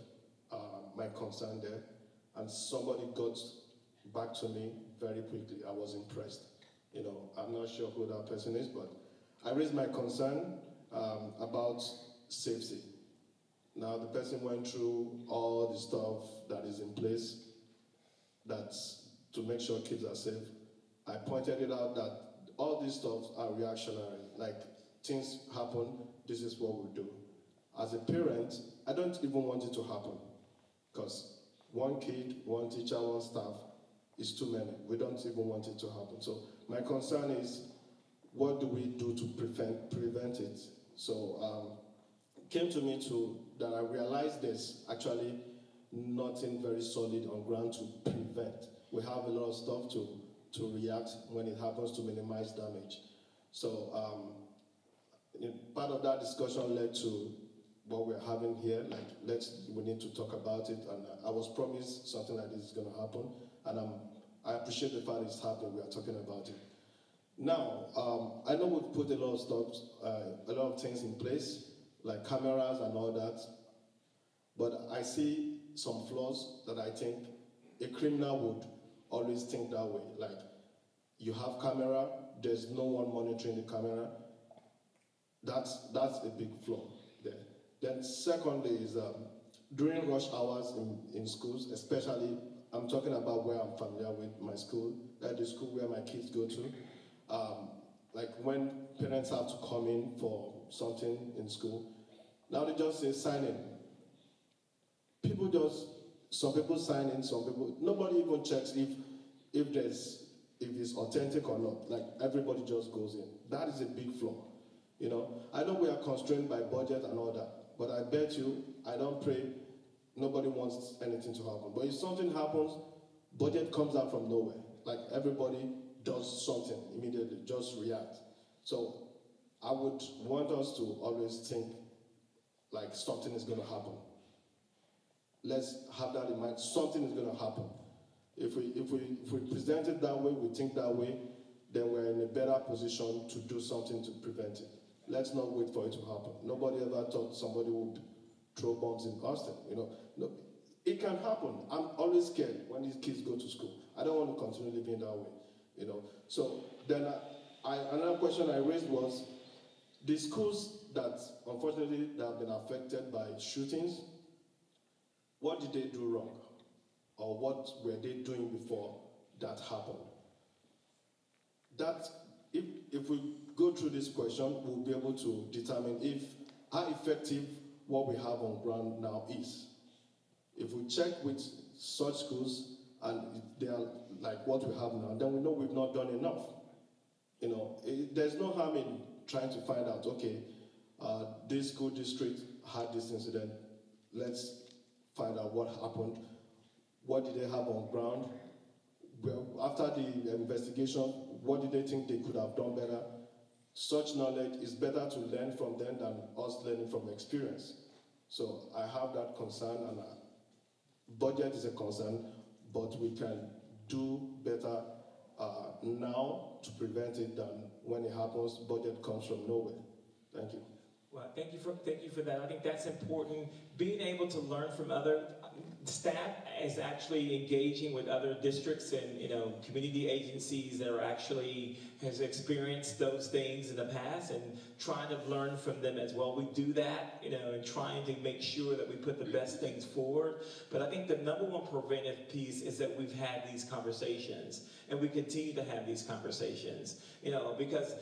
my concern there. And somebody got back to me very quickly. I was impressed. I'm not sure who that person is, but I raised my concern about safety. Now the person went through all the stuff that is in place that's to make sure kids are safe. I pointed it out that all these stuff are reactionary. Like, things happen, this is what we do. As a parent, I don't even want it to happen, because 1 kid, 1 teacher, 1 staff is too many. We don't even want it to happen. So my concern is, what do we do to prevent it? So it came to me that I realized there's actually nothing very solid on ground to prevent. We have a lot of stuff to react when it happens to minimize damage. So part of that discussion led to what we're having here. Like, we need to talk about it, and I was promised something like this is going to happen, and I appreciate the fact it's happening. We are talking about it. Now, I know we've put a lot of stuff, a lot of things in place, like cameras and all that, but I see some flaws that I think a criminal would always think that way. Like, you have camera, there's no one monitoring the camera. That's a big flaw there. Then secondly is during rush hours in schools, especially, I'm talking about where I'm familiar with my school, the school where my kids go to. Like when parents have to come in for something in school, now they just say sign in. Some people sign in, some people, nobody even checks if it's authentic or not. Like everybody just goes in. That is a big flaw. You know, I know we are constrained by budget and all that, but I bet you, I don't pray, nobody wants anything to happen. But if something happens, budget comes out from nowhere. Like everybody does something immediately, just react. So I would want us to always think like something is going to happen. Let's have that in mind. Something is going to happen. If we present it that way, we think that way, then we're in a better position to do something to prevent it. Let's not wait for it to happen. Nobody ever thought somebody would throw bombs in Austin. You know, no, it can happen. I'm always scared when these kids go to school. I don't want to continue living that way. You know, so then another question I raised was the schools that unfortunately that have been affected by shootings. What did they do wrong, or what were they doing before that happened? That if we go through this question, we'll be able to determine how effective what we have on ground now is. If we check with such schools and they are like what we have now, then we know we've not done enough. You know, there's no harm in trying to find out, okay, this school district had this incident, let's find out what happened, what did they have on ground, well, after the investigation, what did they think they could have done better? Such knowledge is better to learn from them than us learning from experience. So I have that concern, and budget is a concern, but we can do better now to prevent it than when it happens, budget comes from nowhere. Thank you. Well, thank you for that. I think that's important. Being able to learn from other staff is actually engaging with other districts and community agencies that are actually has experienced those things in the past and trying to learn from them as well. We do that, and trying to make sure that we put the best things forward. But I think the number one preventive piece is that we've had these conversations and we continue to have these conversations, because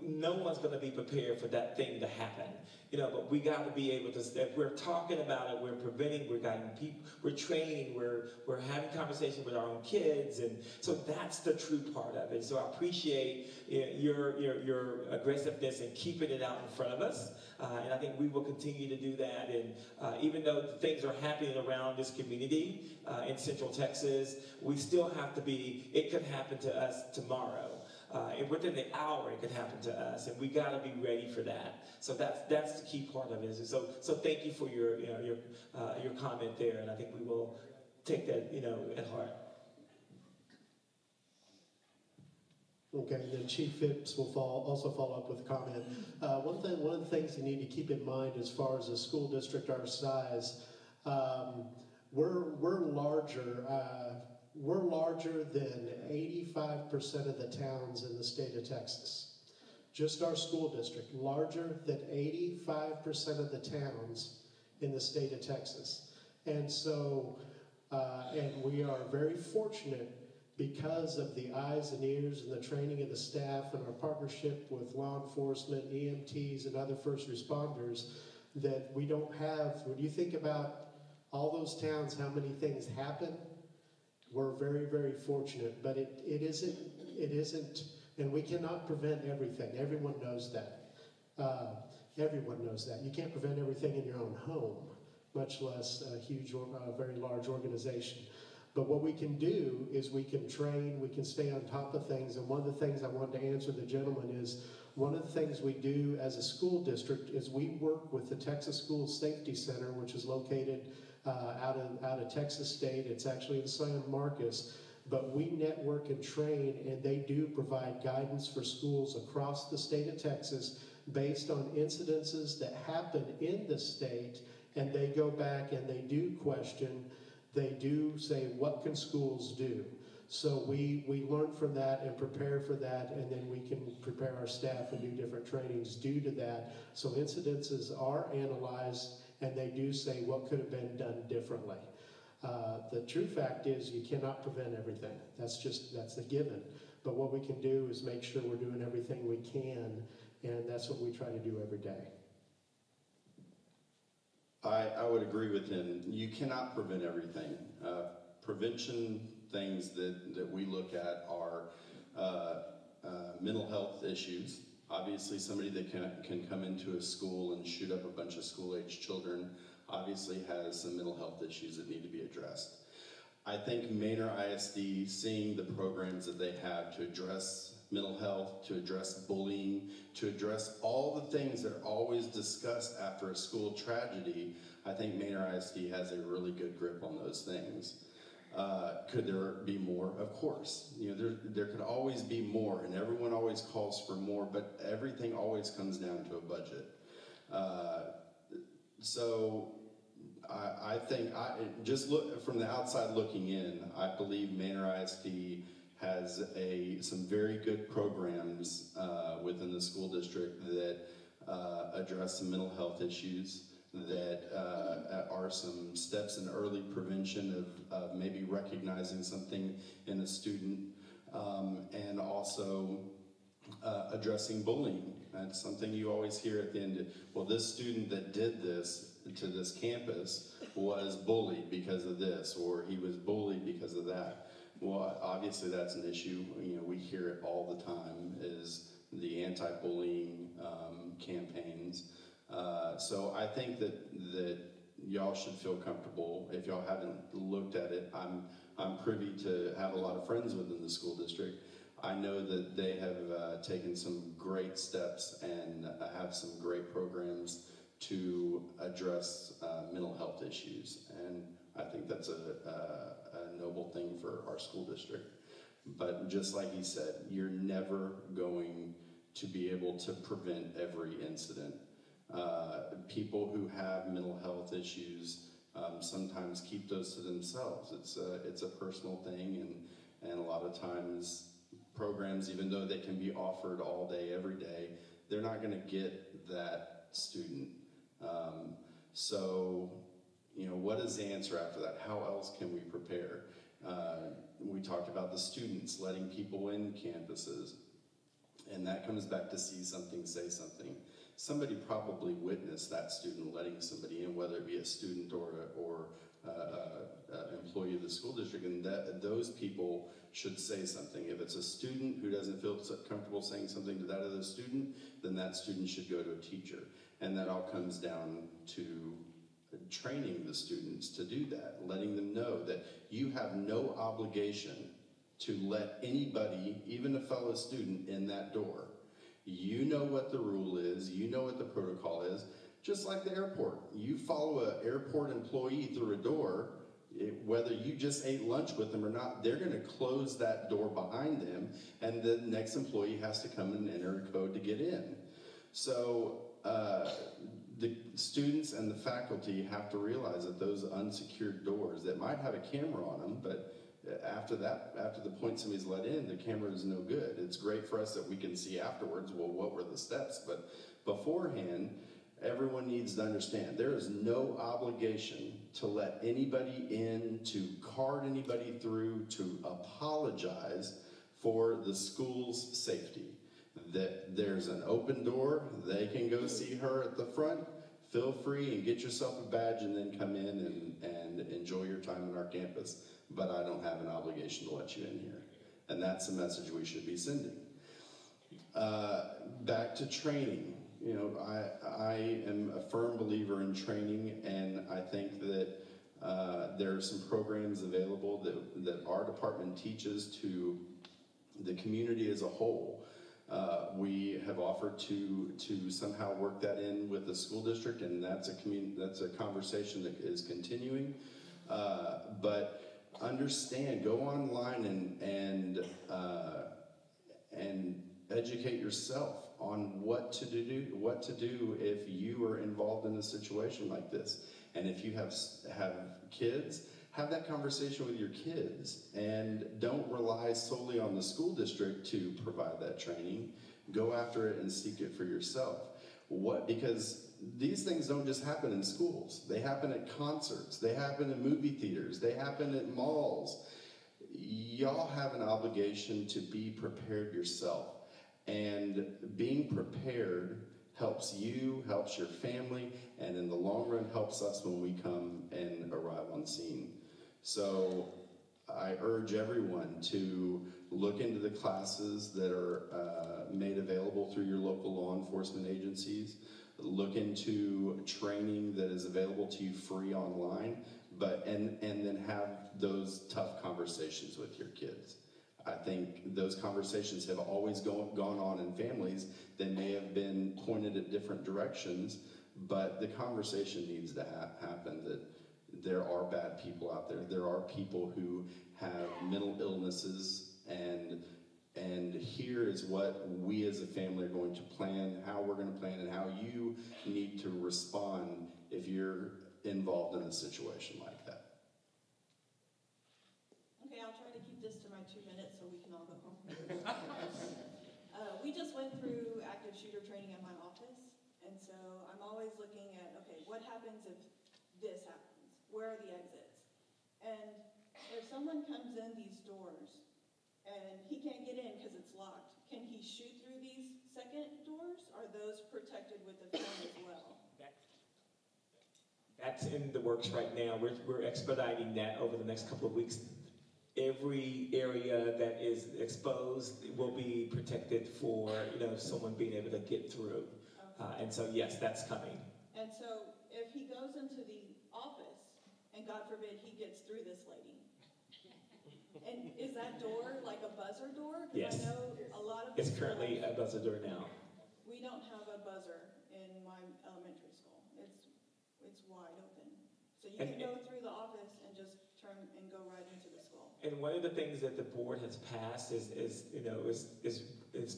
no one's going to be prepared for that thing to happen. But we got to be able to, if we're talking about it, we're preventing, we're guiding people, we're training, we're having conversations with our own kids, and so that's the true part of it. So I appreciate your aggressiveness in keeping it out in front of us, and I think we will continue to do that. And even though things are happening around this community in Central Texas, we still have to be, it could happen to us tomorrow. And within the hour, it could happen to us, and we got to be ready for that. So that's the key part of it. So thank you for your comment there, and I think we will take that at heart. Okay, and then Chief Phipps will also follow up with a comment. One of the things you need to keep in mind as far as a school district our size, we're larger. We're larger than 85% of the towns in the state of Texas. Just our school district, larger than 85% of the towns in the state of Texas. And so, and we are very fortunate because of the eyes and ears and the training of the staff and our partnership with law enforcement, EMTs, and other first responders, that we don't have, when you think about all those towns, how many things happen, we're very, very fortunate, but it isn't, and we cannot prevent everything. Everyone knows that. Everyone knows that. You can't prevent everything in your own home, much less a huge, very large organization. But what we can do is we can train, we can stay on top of things, and one of the things I wanted to answer the gentleman is, one of the things we do as a school district is we work with the Texas School Safety Center, which is located out of Texas State. It's actually in San Marcos. but we network and train, and they do provide guidance for schools across the state of Texas based on incidences that happen in the state, and they go back and they do question, they do say, what can schools do? So we learn from that and prepare for that, and then we can prepare our staff and do different trainings due to that. So incidences are analyzed, and they do say what could have been done differently. The true fact is you cannot prevent everything. That's a given. But what we can do is make sure we're doing everything we can, and that's what we try to do every day. I would agree with him. You cannot prevent everything. Prevention things that we look at are mental health issues. Obviously, somebody that can come into a school and shoot up a bunch of school-age children obviously has some mental health issues that need to be addressed. I think Manor ISD, seeing the programs that they have to address mental health, to address bullying, to address all the things that are always discussed after a school tragedy, I think Manor ISD has a really good grip on those things. Could there be more? Of course. You know, there could always be more, and everyone always calls for more, but everything always comes down to a budget. So I think, just look from the outside looking in, I believe Manor ISD has some very good programs within the school district that address some mental health issues, that are some steps in early prevention of maybe recognizing something in a student, and also addressing bullying. That's something you always hear at the end. Well, this student that did this to this campus was bullied because of this, or he was bullied because of that. Well, obviously that's an issue. You know, we hear it all the time, is the anti-bullying campaigns. So I think that y'all should feel comfortable. If y'all haven't looked at it, I'm privy to have a lot of friends within the school district. I know that they have taken some great steps and have some great programs to address mental health issues, and I think that's a noble thing for our school district. But just like he said, you're never going to be able to prevent every incident. People who have mental health issues sometimes keep those to themselves. It's a personal thing, and a lot of times programs, even though they can be offered all day, every day, they're not going to get that student. So, you know, what is the answer after that? How else can we prepare? We talked about the students letting people in campuses, and that comes back to see something, say something. Somebody probably witnessed that student letting somebody in, whether it be a student or employee of the school district, and those people should say something. If it's a student who doesn't feel comfortable saying something to that other student, then that student should go to a teacher. And that all comes down to training the students to do that, letting them know that you have no obligation to let anybody, even a fellow student, in that door. You know what the rule is, you know what the protocol is, just like the airport. You follow an airport employee through a door, whether you just ate lunch with them or not, they're going to close that door behind them, and the next employee has to come and enter a code to get in. So the students and the faculty have to realize that those unsecured doors that might have a camera on them, but after the point somebody's let in, the camera is no good. It's great for us that we can see afterwards, well, what were the steps? But beforehand, everyone needs to understand there is no obligation to let anybody in, to card anybody through, to apologize for the school's safety. That there's an open door, they can go see her at the front, feel free and get yourself a badge and then come in and enjoy your time on our campus. But I don't have an obligation to let you in here. And that's the message we should be sending. Back to training. You know, I am a firm believer in training, and I think that there are some programs available that our department teaches to the community as a whole. We have offered to somehow work that in with the school district, and that's a conversation that is continuing. But understand, go online and educate yourself on what to do if you are involved in a situation like this. And if you have kids, have that conversation with your kids, and don't rely solely on the school district to provide that training. Go after it and seek it for yourself. Because these things don't just happen in schools. They happen at concerts. They happen in movie theaters. They happen at malls. Y'all have an obligation to be prepared yourself. And being prepared helps you, helps your family, and in the long run helps us when we come and arrive on scene. So I urge everyone to look into the classes that are made available through your local law enforcement agencies. Look into training that is available to you free online, and then have those tough conversations with your kids. I think those conversations have always gone on in families. They may have been pointed at different directions, but the conversation needs to happen that there are bad people out there. There are people who have mental illnesses, and here is what we as a family are going to plan, how we're going to plan, and how you need to respond if you're involved in a situation like that. Okay, I'll try to keep this to my 2 minutes so we can all go home. We just went through active shooter training at my office, and so I'm always looking at, okay, what happens if this happens? Where are the exits? And if someone comes in these doors and he can't get in because it's locked, can he shoot through these second doors? Are those protected with the film as well? That's in the works right now. We're expediting that over the next couple of weeks. Every area that is exposed will be protected for someone being able to get through. Okay. And so yes, that's coming. And so if he goes into the office and God forbid he gets through this lady, and is that door like a buzzer door? 'Cause Yes. I know a lot of It's schools, currently a buzzer door now. we don't have a buzzer in my elementary school. It's wide open. So you can go through the office and just turn and go right into the school. And one of the things that the board has passed is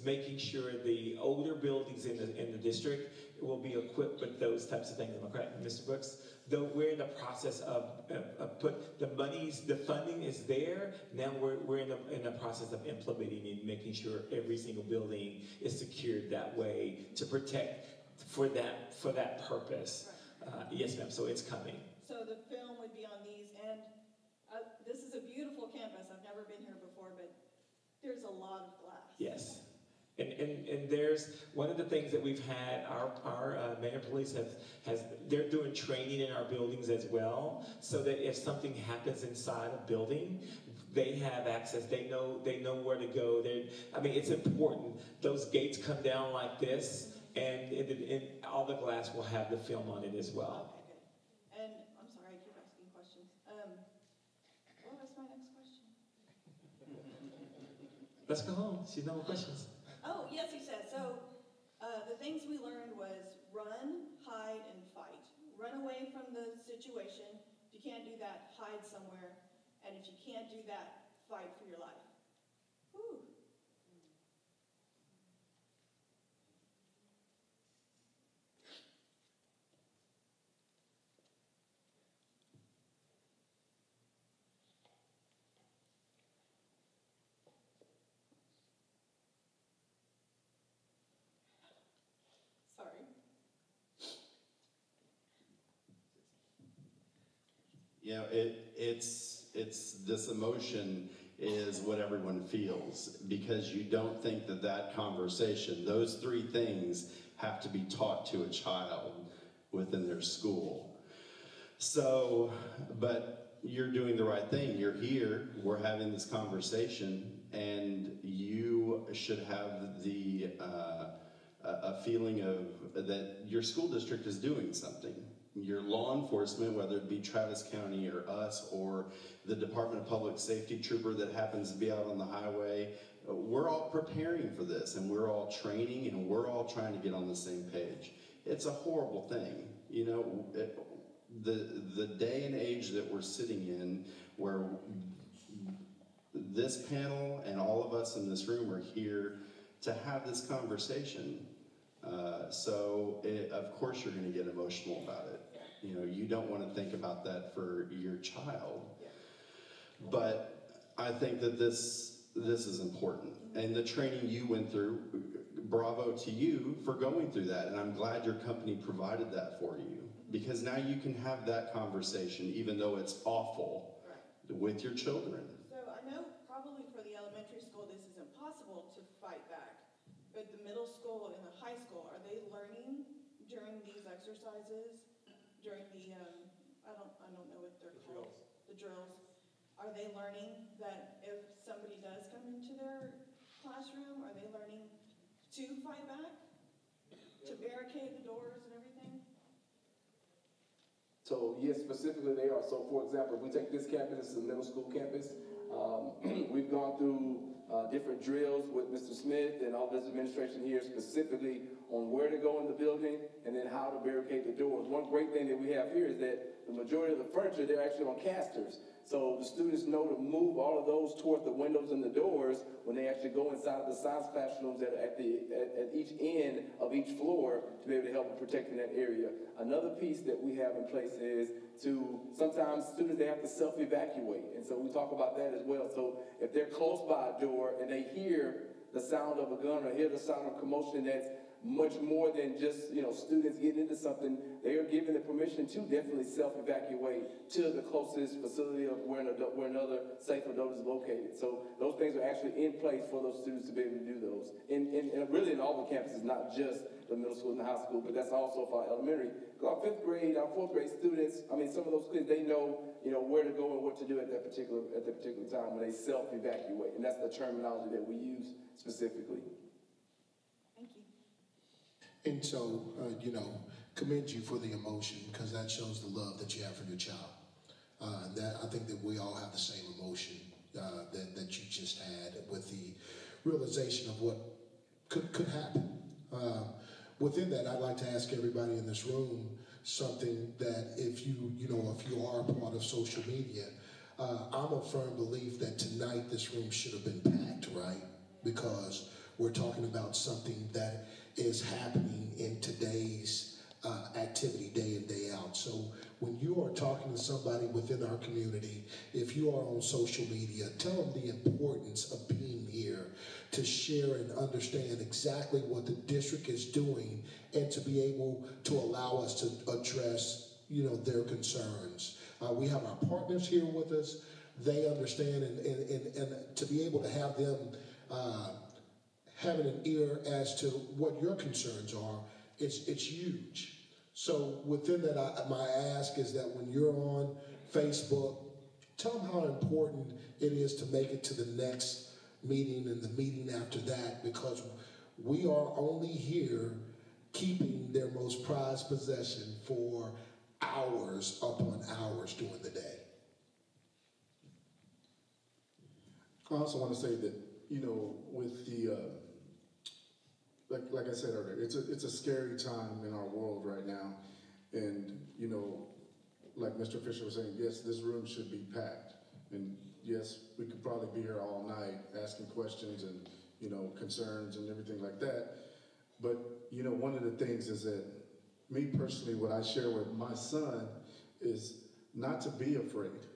making sure the older buildings in the district will be equipped with those types of things. Am I correct, Mr. Brooks? Though we're in the process of the funding is there. Now we're in the process of implementing and making sure every single building is secured that way to protect for that purpose. Right. Yes, ma'am. So it's coming. So the film would be on these, and this is a beautiful campus. I've never been here before, but there's a lot of glass. Yes. And there's one of the things that we've had, our Manor Police they're doing training in our buildings as well, so that if something happens inside a building, they have access, they know where to go. It's important. Those gates come down like this, and all the glass will have the film on it as well. Okay, good. And I'm sorry, I keep asking questions. What was my next question? Let's go home. She's no more questions. Oh, yes, he said. So the things we learned was run, hide, and fight. Run away from the situation. If you can't do that, hide somewhere. And if you can't do that, fight for your life. Whew. Sorry. It's this emotion is what everyone feels, because you don't think that conversation, those three things, have to be taught to a child within their school. So, but you're doing the right thing. You're here, we're having this conversation, and you should have a feeling of that your school district is doing something. Your law enforcement, whether it be Travis County or us or the Department of Public Safety trooper that happens to be out on the highway, we're all preparing for this, and we're all training, and we're all trying to get on the same page. It's a horrible thing. the day and age that we're sitting in, where this panel and all of us in this room are here to have this conversation. Of course you're going to get emotional about it. You know, you don't want to think about that for your child. But I think that this is important. And the training you went through, bravo to you for going through that. And I'm glad your company provided that for you. Because now you can have that conversation, even though it's awful, with your children. So I know probably for the elementary school this is impossible to fight back, but the middle school and the high school, are they learning during these exercises, during the, I don't know what they're called, the drills? Are they learning that if somebody does come into their classroom, are they learning to fight back, to barricade the doors and everything? So yes, specifically they are. So for example, if we take this campus, this is a middle school campus. We've gone through different drills with Mr. Smith and all this administration here specifically on where to go in the building and then how to barricade the doors. One great thing that we have here is that the majority of the furniture, they're actually on casters. So the students know to move all of those toward the windows and the doors when they actually go inside of the science classrooms that are at each end of each floor to be able to help in protecting that area. Another piece that we have in place is to sometimes students, they have to self-evacuate. And so we talk about that as well. So if they're close by a door and they hear the sound of a gun or hear the sound of commotion that's much more than just, students getting into something, they are given the permission to definitely self-evacuate to the closest facility of where another safe adult is located. So those things are actually in place for those students to be able to do those. And really in all the campuses, not just the middle school and the high school, but that's also for our elementary. Our fifth grade, our fourth grade students, some of those kids, they know, where to go and what to do at that particular time when they self-evacuate. And that's the terminology that we use specifically. Thank you. And so, commend you for the emotion, because that shows the love that you have for your child. I think that we all have the same emotion that you just had with the realization of what could happen. Within that, I'd like to ask everybody in this room something that if you are a part of social media, I'm a firm belief that tonight this room should have been packed, right? Because we're talking about something that is happening in today's activity day in, day out. So when you are talking to somebody within our community, if you are on social media, tell them the importance of being here to share and understand exactly what the district is doing and to be able to allow us to address, their concerns. We have our partners here with us. They understand and to be able to have them having an ear as to what your concerns are, it's huge. So within that, my ask is that when you're on Facebook, tell them how important it is to make it to the next meeting and the meeting after that, because we are only here keeping their most prized possession for hours upon hours during the day. I also want to say that, with the, like I said earlier, it's a scary time in our world right now. And, like Mr. Fisher was saying, yes, this room should be packed. And yes, we could probably be here all night asking questions and, concerns and everything like that. But, one of the things is that me personally, what I share with my son is not to be afraid.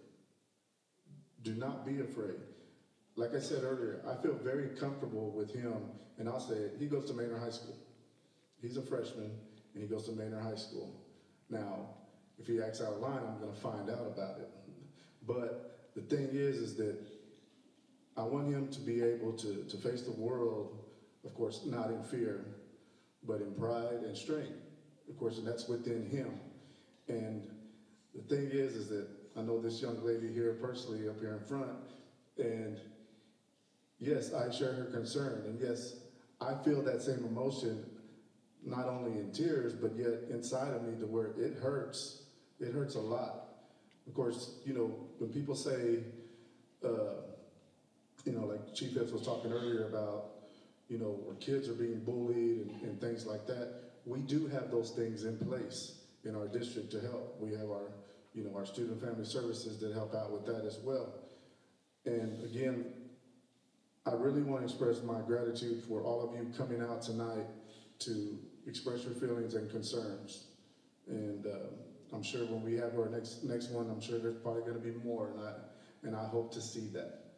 Do not be afraid. Like I said earlier, I feel very comfortable with him, and I'll say it, he goes to Manor High School. He's a freshman, and he goes to Manor High School. Now, if he acts out of line, I'm gonna find out about it. But the thing is that I want him to be able to face the world, of course, not in fear, but in pride and strength, of course, and that's within him. And the thing is that I know this young lady here personally up here in front, and yes, I share her concern, and yes, I feel that same emotion, not only in tears, but yet inside of me to where it hurts. It hurts a lot. Of course, when people say, like Chief Epps was talking earlier about, where kids are being bullied and things like that, we do have those things in place. in our district to help. We have our, our student family services that help out with that as well. And again, I really want to express my gratitude for all of you coming out tonight to express your feelings and concerns. And I'm sure when we have our next one, I'm sure there's probably going to be more, and I hope to see that.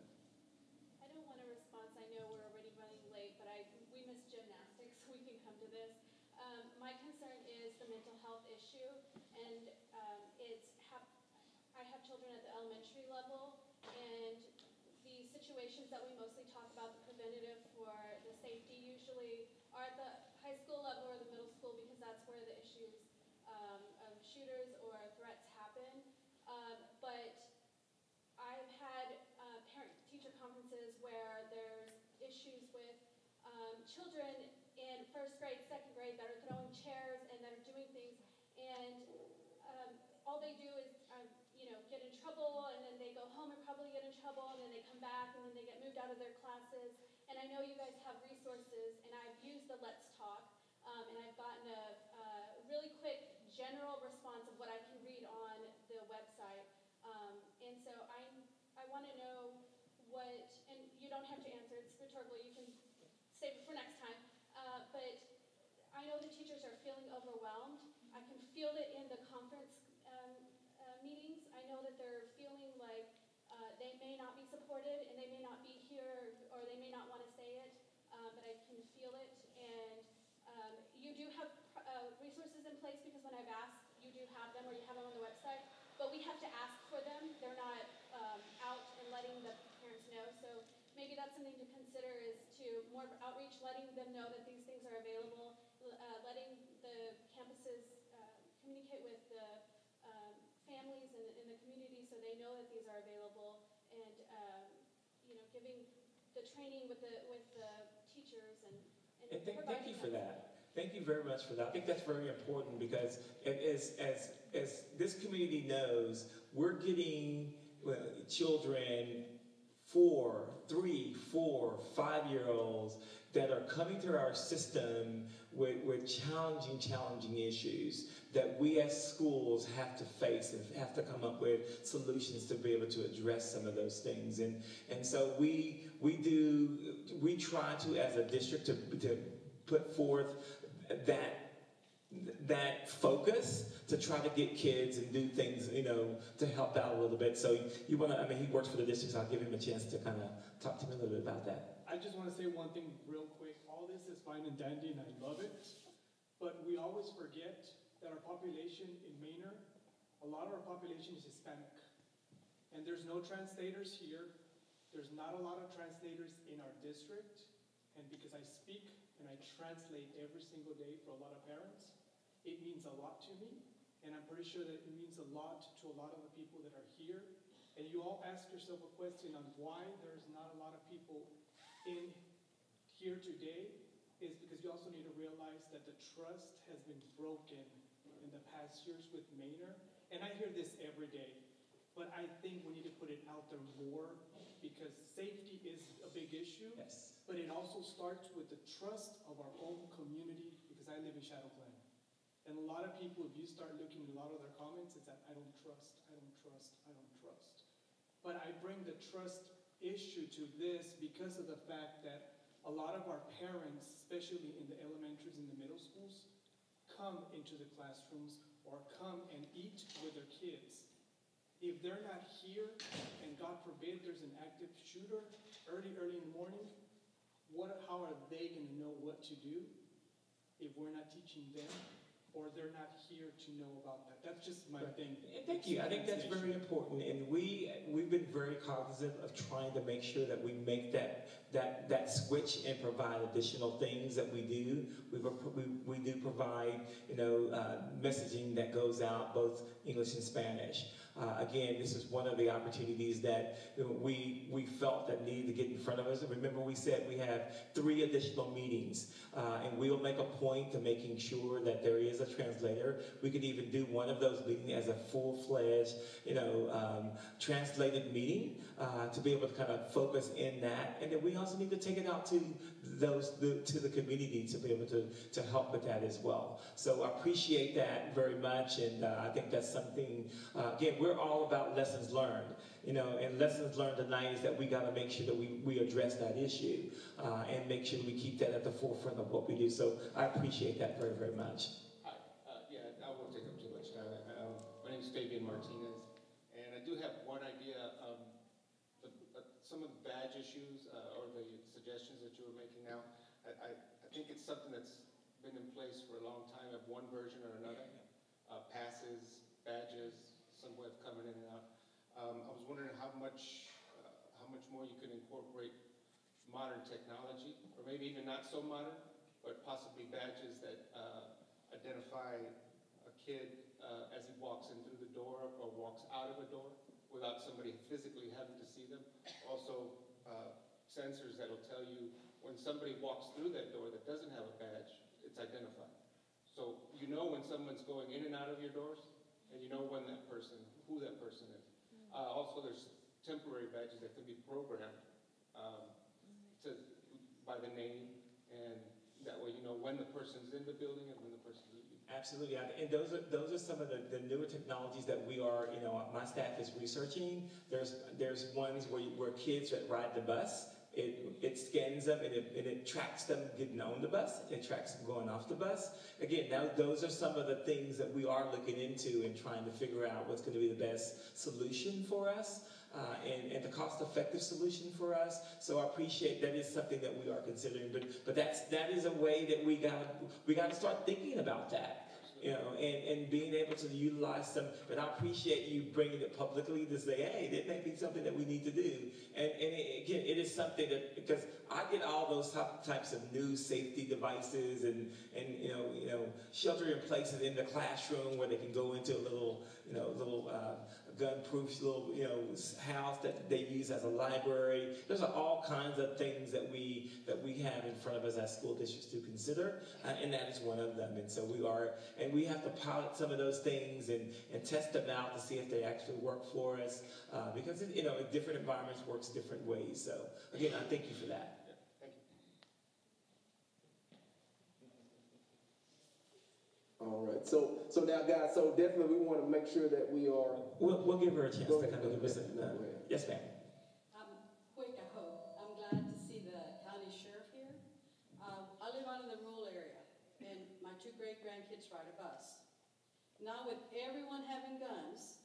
I don't want a response. I know we're already running late, but we missed gymnastics, so we can come to this. My concern is the mental health issue, and I have children at the elementary level, and the situations that we mostly talk about, the preventative for the safety, usually are at the high school level or the middle school, because that's where the issues of shooters or threats happen. But I've had parent-teacher conferences where there's issues with children in first grade, second grade that are throwing chairs and that are doing things, and all they do is get in trouble, and then they go home and probably get in trouble, and then they come back, and then they get moved out of their classes. And I know you guys have resources, and I've used the Let's Talk, and I've gotten a really quick general response of what I can read on the website. And so I want to know what, and you don't have to answer, it's rhetorical, you can save it for next time, but I know the teachers are feeling overwhelmed. I can feel it in the conference meetings. I know that they're feeling like they may not be supported, and they may not be here, or they may not want to say it, but I can feel it. And you do have resources in place, because when I've asked, you do have them, or you have them on the website, but we have to ask for them. They're not out and letting the parents know. So maybe that's something to consider, is to more outreach, letting them know that these things are available, letting the campuses communicate with the families in the community so they know that these are available, and giving the training with the teachers and thank you for that. Thank you very much for that. I think that's very important, because as this community knows, we're getting children 4, 3, 4, 5-year-olds that are coming through our system with challenging issues that we as schools have to face and have to come up with solutions to be able to address some of those things. And so we try to, as a district, to put forth that focus to try to get kids and do things, to help out a little bit. So he works for the district, so I'll give him a chance to kind of talk to me a little bit about that. I just want to say one thing real quick. All this is fine and dandy, and I love it, but we always forget that our population in Manor, a lot of our population is Hispanic, and there's no translators here. There's not a lot of translators in our district, and because I speak and I translate every single day for a lot of parents, it means a lot to me, and I'm pretty sure that it means a lot to a lot of the people that are here. And you all ask yourself a question on why there's not a lot of people in here today, is because you also need to realize that the trust has been broken in the past years with Manor. And I hear this every day, but I think we need to put it out there more, because safety is a big issue. Yes. But it also starts with the trust of our own community, because I live in Shadow Glen. And a lot of people, if you start looking at a lot of their comments, it's that I don't trust, I don't trust, I don't trust. But I bring the trust issue to this because of the fact that a lot of our parents, especially in the elementaries and the middle schools, come into the classrooms or come and eat with their kids. If they're not here, and God forbid there's an active shooter early in the morning, how are they going to know what to do if we're not teaching them, or they're not here to know about that? That's just my thing. Thank you. I think that's very important, and we've been very cognizant of trying to make sure that we make that switch and provide additional things that we do. We do provide messaging that goes out both English and Spanish. Again, this is one of the opportunities that we felt that needed to get in front of us. And remember, we said we have 3 additional meetings, and we'll make a point to making sure that there is a translator. We could even do one of those meetings as a full-fledged, translated meeting to be able to kind of focus in that. And then we also need to take it out to the community to be able to help with that as well. So I appreciate that very much, and I think that's something, again, we're all about lessons learned. And lessons learned tonight is that we got to make sure that we address that issue and make sure we keep that at the forefront of what we do. So I appreciate that very, very much. Hi. I won't take up too much time. My name is Fabian Martinez, and I do have one idea. Some of the badge issues or the suggestions that you were making now, I think it's something that's been in place for a long time of one version or another. Passes, badges, some way of coming in and out. I was wondering how much more you could incorporate modern technology, or maybe even not so modern, but possibly badges that identify a kid as he walks in through the door or walks out of a door without somebody physically having to see them. Also, sensors that will tell you when somebody walks through that door that doesn't have a badge, it's identified. So you know when someone's going in and out of your doors, and you know who that person is. Also, there's temporary badges that can be programmed by the name, and that way you know when the person's in the building and when the person's leaving. Absolutely, and those are some of the newer technologies that we are, my staff is researching. There's ones where kids that ride the bus, it scans them and it tracks them getting on the bus. It tracks them going off the bus. Again, now those are some of the things that we are looking into and trying to figure out what's going to be the best solution for us. And the cost-effective solution for us. So I appreciate that is something that we are considering. But that is a way that we got to start thinking about that. And being able to utilize some, but I appreciate you bringing it publicly to say, hey, that may be something that we need to do. And again, it is something that, because I get all those types of new safety devices and shelter in places in the classroom where they can go into a little gun-proof little house that they use as a library. There's all kinds of things that we have in front of us as school districts to consider, and that is one of them. And so we have to pilot some of those things and test them out to see if they actually work for us, because in different environments works different ways. So again, I thank you for that. All right. So now, guys, so definitely we want to make sure that we are. We'll give her a chance to kind of give us a. Yes, ma'am. Quick, I hope. I'm glad to see the county sheriff here. I live out in the rural area, and my 2 great-grandkids ride a bus. Now, with everyone having guns,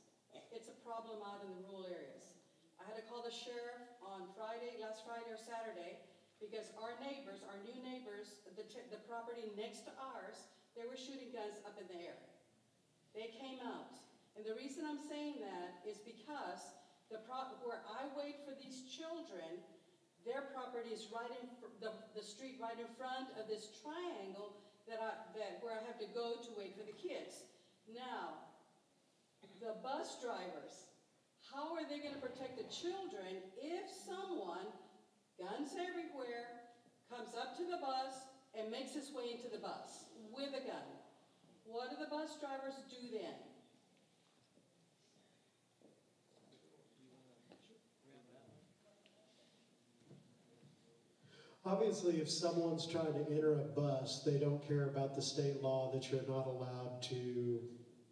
it's a problem out in the rural areas. I had to call the sheriff on last Friday or Saturday, because our new neighbors, the property next to ours, they were shooting guns up in the air. They came out. And the reason I'm saying that is because where I wait for these children, their property is right in the street right in front of this triangle where I have to go to wait for the kids. Now, the bus drivers, how are they going to protect the children if someone, guns everywhere, comes up to the bus and makes his way into the bus with a gun? What do the bus drivers do then? Obviously, if someone's trying to enter a bus, they don't care about the state law that you're not allowed to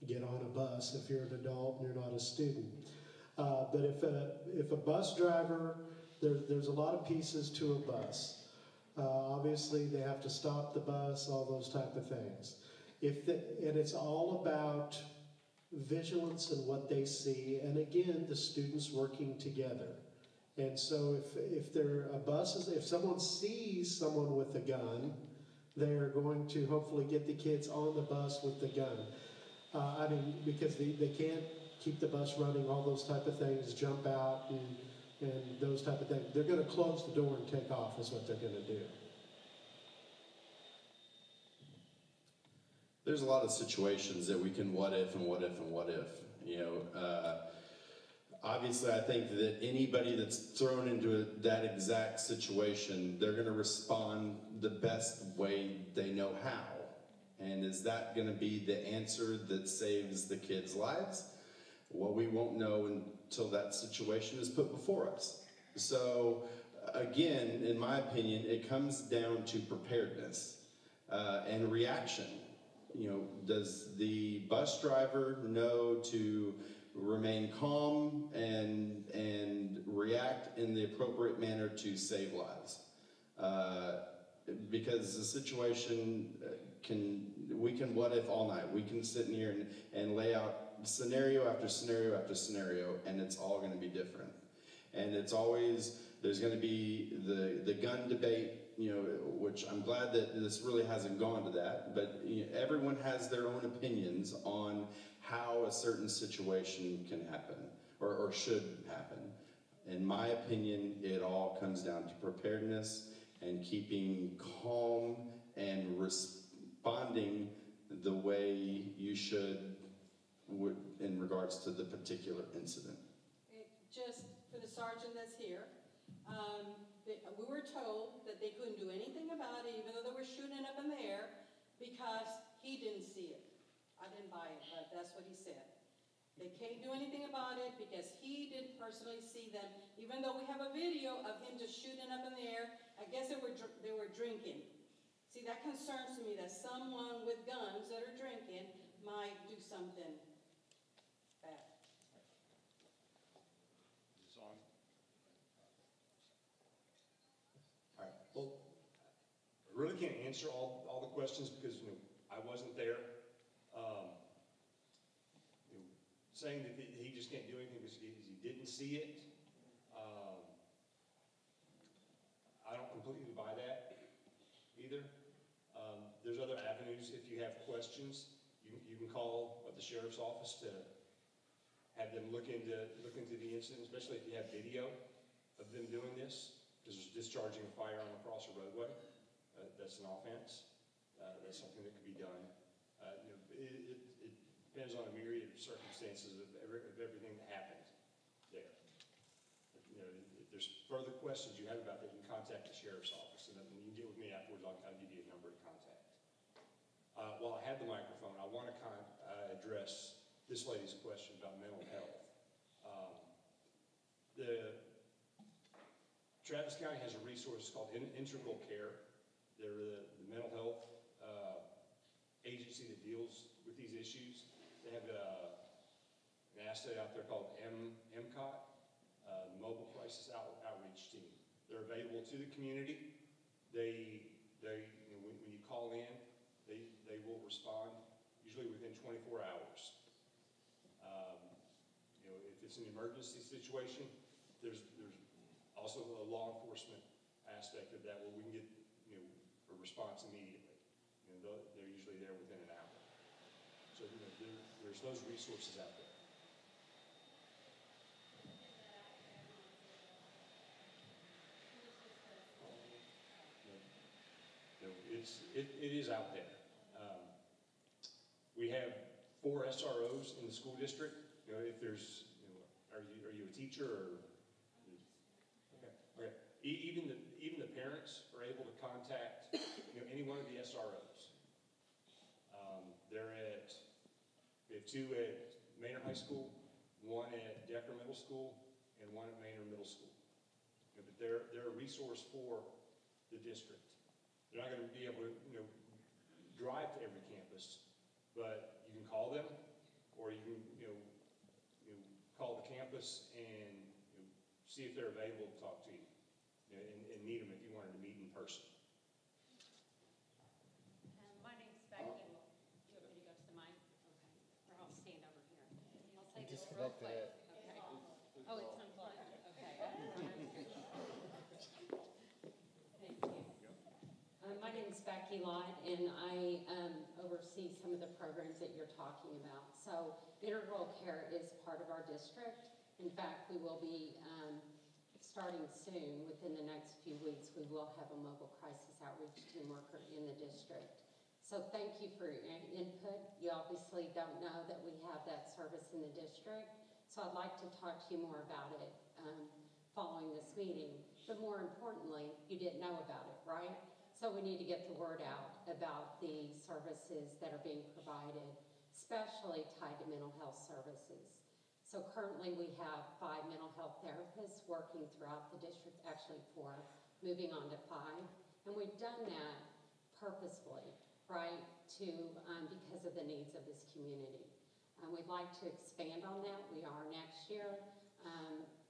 get on a bus if you're an adult and you're not a student. But if a bus driver, there's a lot of pieces to a bus. Obviously, they have to stop the bus, all those type of things. And it's all about vigilance and what they see, and again, the students working together. And so if someone sees someone with a gun, they are going to hopefully get the kids on the bus with the gun. Because they can't keep the bus running, all those type of things, jump out and those type of things. They're going to close the door and take off is what they're going to do. There's a lot of situations that we can what if and what if and what if. Obviously, I think that anybody that's thrown into that exact situation, they're going to respond the best way they know how. And is that going to be the answer that saves the kids' lives? Well, we won't know until that situation is put before us. So, again, in my opinion, it comes down to preparedness and reaction. Does the bus driver know to remain calm and react in the appropriate manner to save lives? Because the situation we can what if all night. We can sit in here and lay out scenario after scenario after scenario, and it's all going to be different. And it's always, there's going to be the gun debate, which I'm glad that this really hasn't gone to that, but everyone has their own opinions on how a certain situation can happen or should happen. In my opinion, it all comes down to preparedness and keeping calm and responding the way you should in regards to the particular incident. Just for the sergeant that's here, we were told that they couldn't do anything about it, even though they were shooting up in the air, because he didn't see it. I didn't buy it, but that's what he said. They can't do anything about it because he didn't personally see them, even though we have a video of him just shooting up in the air. I guess they were drinking. See, that concerns me that someone with guns that are drinking might do something bad. All right. Well, I really can't answer all the questions because I wasn't there. Saying that he just can't do anything because he didn't see it. I don't completely buy that either. There's other avenues. If you have questions, you can call the sheriff's office to have them look into the incident, especially if you have video of them doing this, because there's discharging a firearm across a roadway. That's an offense. That's something that could be done. It depends on a myriad of circumstances of everything that happened there. If there's further questions you have about that, you can contact the sheriff's office, and then you can get with me afterwards. I'll give you a number to contact. While I have the microphone, I want to address this lady's question about mental health. Travis County has a resource called Integral Care. They're the mental health agency that deals with these issues. They have an asset out there called MCOT, Mobile Crisis Outreach Team. They're available to the community. When you call in, they will respond usually within 24 hours. If it's an emergency situation, there's also a law enforcement aspect of that where we can get a response immediately. They're usually there within an hour. So there's those resources out there. It is out there. We have 4 SROs in the school district. If there's, are you a teacher or? Okay. Even the parents are able to contact any one of the SROs. We have 2 at Manor High School, 1 at Decker Middle School, and 1 at Manor Middle School. But they're a resource for the district. They're not going to be able to drive to every campus, but you can call them, or you can call the campus and see if they're available to talk to you, and meet them if you wanted to meet in person. My name's Becky. You want me to go to the mic? Okay. Or I'll stand over here. I'll say this real quick. Okay. Oh, it's unplugged. Okay. Thank you. My name is Becky Lott, and I oversee some of the programs that you're talking about. So integral care is part of our district. In fact, we will be starting soon, within the next few weeks, we will have a mobile crisis outreach team worker in the district. So thank you for your input. You obviously don't know that we have that service in the district. So I'd like to talk to you more about it following this meeting. But more importantly, you didn't know about it, right? So we need to get the word out about the services that are being provided, especially tied to mental health services. So currently we have 5 mental health therapists working throughout the district, actually 4, moving on to 5. And we've done that purposefully, right, because of the needs of this community. We'd like to expand on that. We are next year.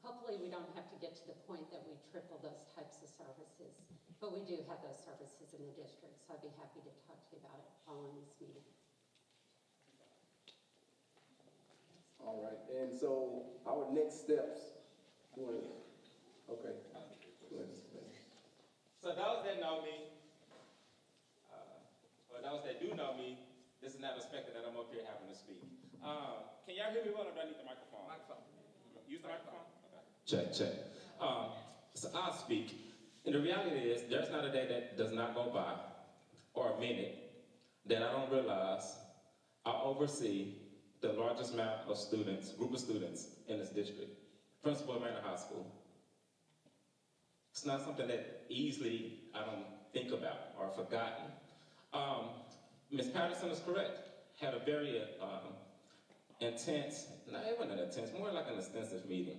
Hopefully we don't have to get to the point that we triple those types of services, but we do have those services in the district, so I'd be happy to talk to you about it following this meeting. All right, and so our next steps, okay. So those that know me, or those that do know me, this is not expected that I'm up here having to speak. Can y'all hear me well, or do I need the microphone? Use the microphone? Okay. Check, check. So I'll speak. And the reality is, there's not a day that does not go by, or a minute, that I don't realize I oversee the largest amount of students, group of students in this district, principal of Manor High School. It's not something that easily I don't think about or forgotten. Ms. Patterson is correct. Had a very intense, no, it wasn't intense, more like an extensive meeting.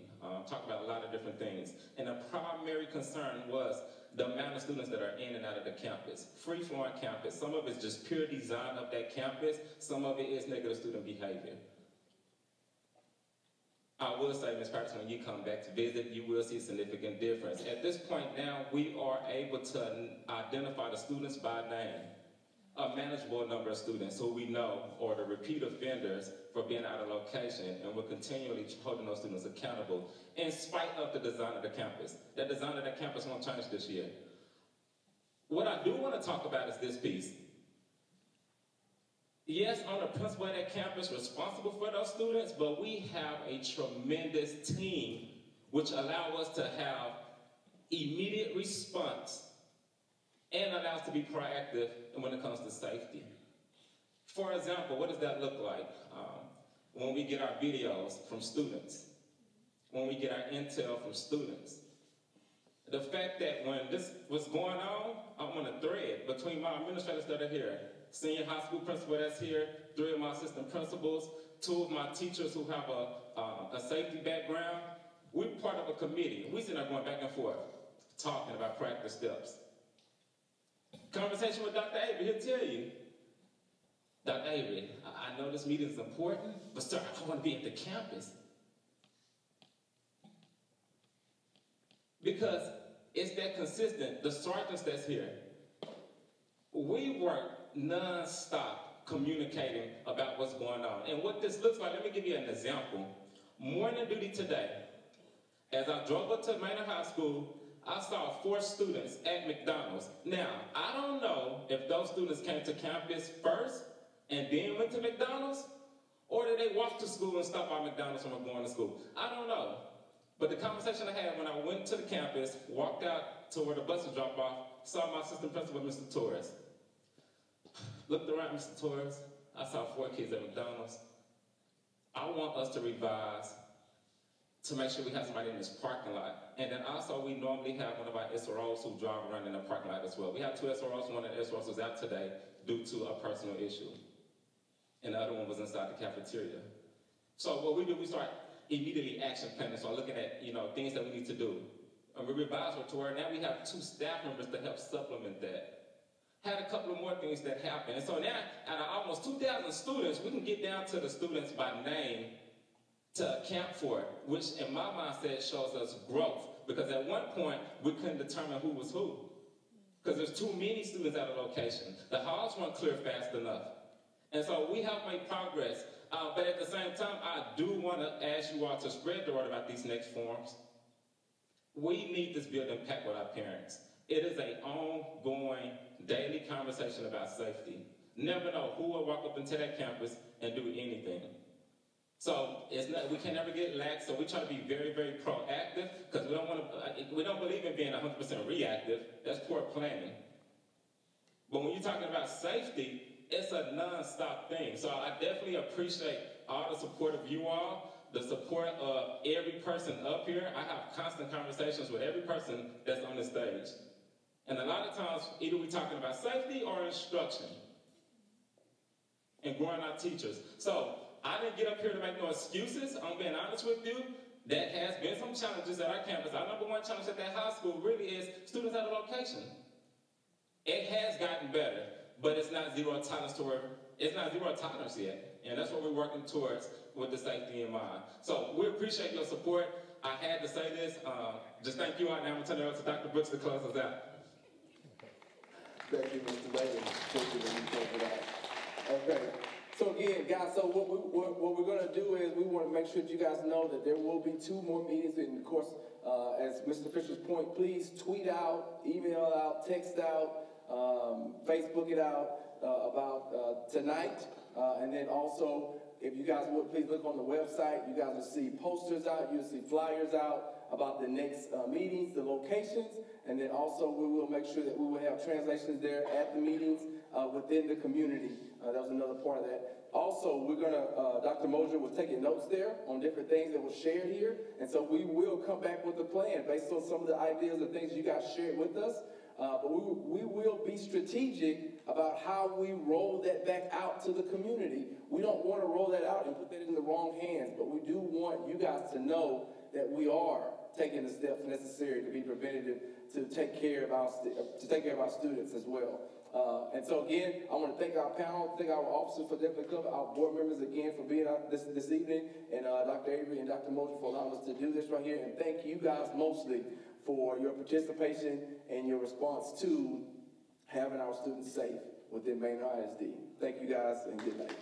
Talked about a lot of different things. And the primary concern was the amount of students that are in and out of the campus. Free-flowing campus. Some of it's just pure design of that campus. Some of it is negative student behavior. I will say, Ms. Patterson, when you come back to visit, you will see a significant difference. At this point now, we are able to identify the students by name. A manageable number of students who we know are the repeat offenders for being out of location, and we're continually holding those students accountable in spite of the design of the campus. That design of the campus won't change this year. What I do want to talk about is this piece. Yes, I'm the principal at that campus responsible for those students, but we have a tremendous team which allow us to have immediate response and allow us to be proactive when it comes to safety. For example, what does that look like? When we get our videos from students, when we get our intel from students. The fact that when this was going on, I'm on a thread between my administrators that are here, senior high school principal that's here, 3 of my assistant principals, 2 of my teachers who have a safety background. We're part of a committee. We sit there going back and forth, talking about practice steps. Conversation with Dr. Avery, he'll tell you, Dr. Avery, I know this meeting is important, but sir, I want to be at the campus. Because it's that consistent. The sergeants that's here, we work non-stop communicating about what's going on. And what this looks like, let me give you an example. Morning duty today, as I drove up to Manor High School, I saw 4 students at McDonald's. Now, I don't know if those students came to campus first and then went to McDonald's, or did they walk to school and stop by McDonald's and were going to school. I don't know. But the conversation I had when I went to the campus, walked out to where the buses dropped off, saw my assistant principal, Mr. Torres. Looked around, Mr. Torres, I saw 4 kids at McDonald's. I want us to revise to make sure we have somebody in this parking lot. And then also we normally have one of our SROs who drive around in the parking lot as well. We have 2 SROs, one of the SROs was out today due to a personal issue. And the other one was inside the cafeteria. So what we do, we start immediately action planning, so looking at, things that we need to do. And we revised it to where now we have 2 staff members to help supplement that. Had a couple of more things that happened. And so now, out of almost 2,000 students, we can get down to the students by name to account for it, which in my mindset shows us growth. Because at one point, we couldn't determine who was who. Because there's too many students out of location. The halls weren't clear fast enough. And so we have made progress. But at the same time, I do want to ask you all to spread the word about these next forums. We need this building packed with our parents. It is an ongoing, daily conversation about safety. Never know who will walk up into that campus and do anything. So we can never get lax, so we try to be very, very proactive, because we don't believe in being 100% reactive. That's poor planning. But when you're talking about safety, it's a non-stop thing. So I definitely appreciate all the support of you all, the support of every person up here. I have constant conversations with every person that's on the stage. And a lot of times, either we're talking about safety or instruction and growing our teachers. So I didn't get up here to make no excuses. I'm being honest with you. There has been some challenges at our campus. Our number one challenge at that high school really is students at a location. It has gotten better, but it's not zero tolerance yet. And that's what we're working towards with the safety in mind. So we appreciate your support. I had to say this. Just thank you all. Now I'm going to turn it over to Dr. Brooks to close us out. Thank you, Mr. Davis. Thank you for that. Okay. So again, guys, so what we're going to do is we want to make sure that you guys know that there will be 2 more meetings. And of course, as Mr. Fisher's point, please tweet out, email out, text out, Facebook it out about tonight. And then also, if you guys would please look on the website, you guys will see posters out, you'll see flyers out about the next meetings, the locations, and then also we will make sure that we will have translations there at the meetings within the community. That was another part of that. Also, we're going to, Dr. Mosier was taking notes there on different things that were shared here, and so we will come back with a plan based on some of the ideas and things you guys shared with us. But we will be strategic about how we roll that back out to the community. We don't want to roll that out and put that in the wrong hands, but we do want you guys to know that we are taking the steps necessary to be preventative, to take care of our students as well. And so again, I want to thank our panel, thank our officers for definitely coming, our board members again for being out this evening, and Dr. Avery and Dr. Mosier for allowing us to do this right here. And thank you guys mostly for your participation and your response to having our students safe within Manor ISD. Thank you guys, and good night.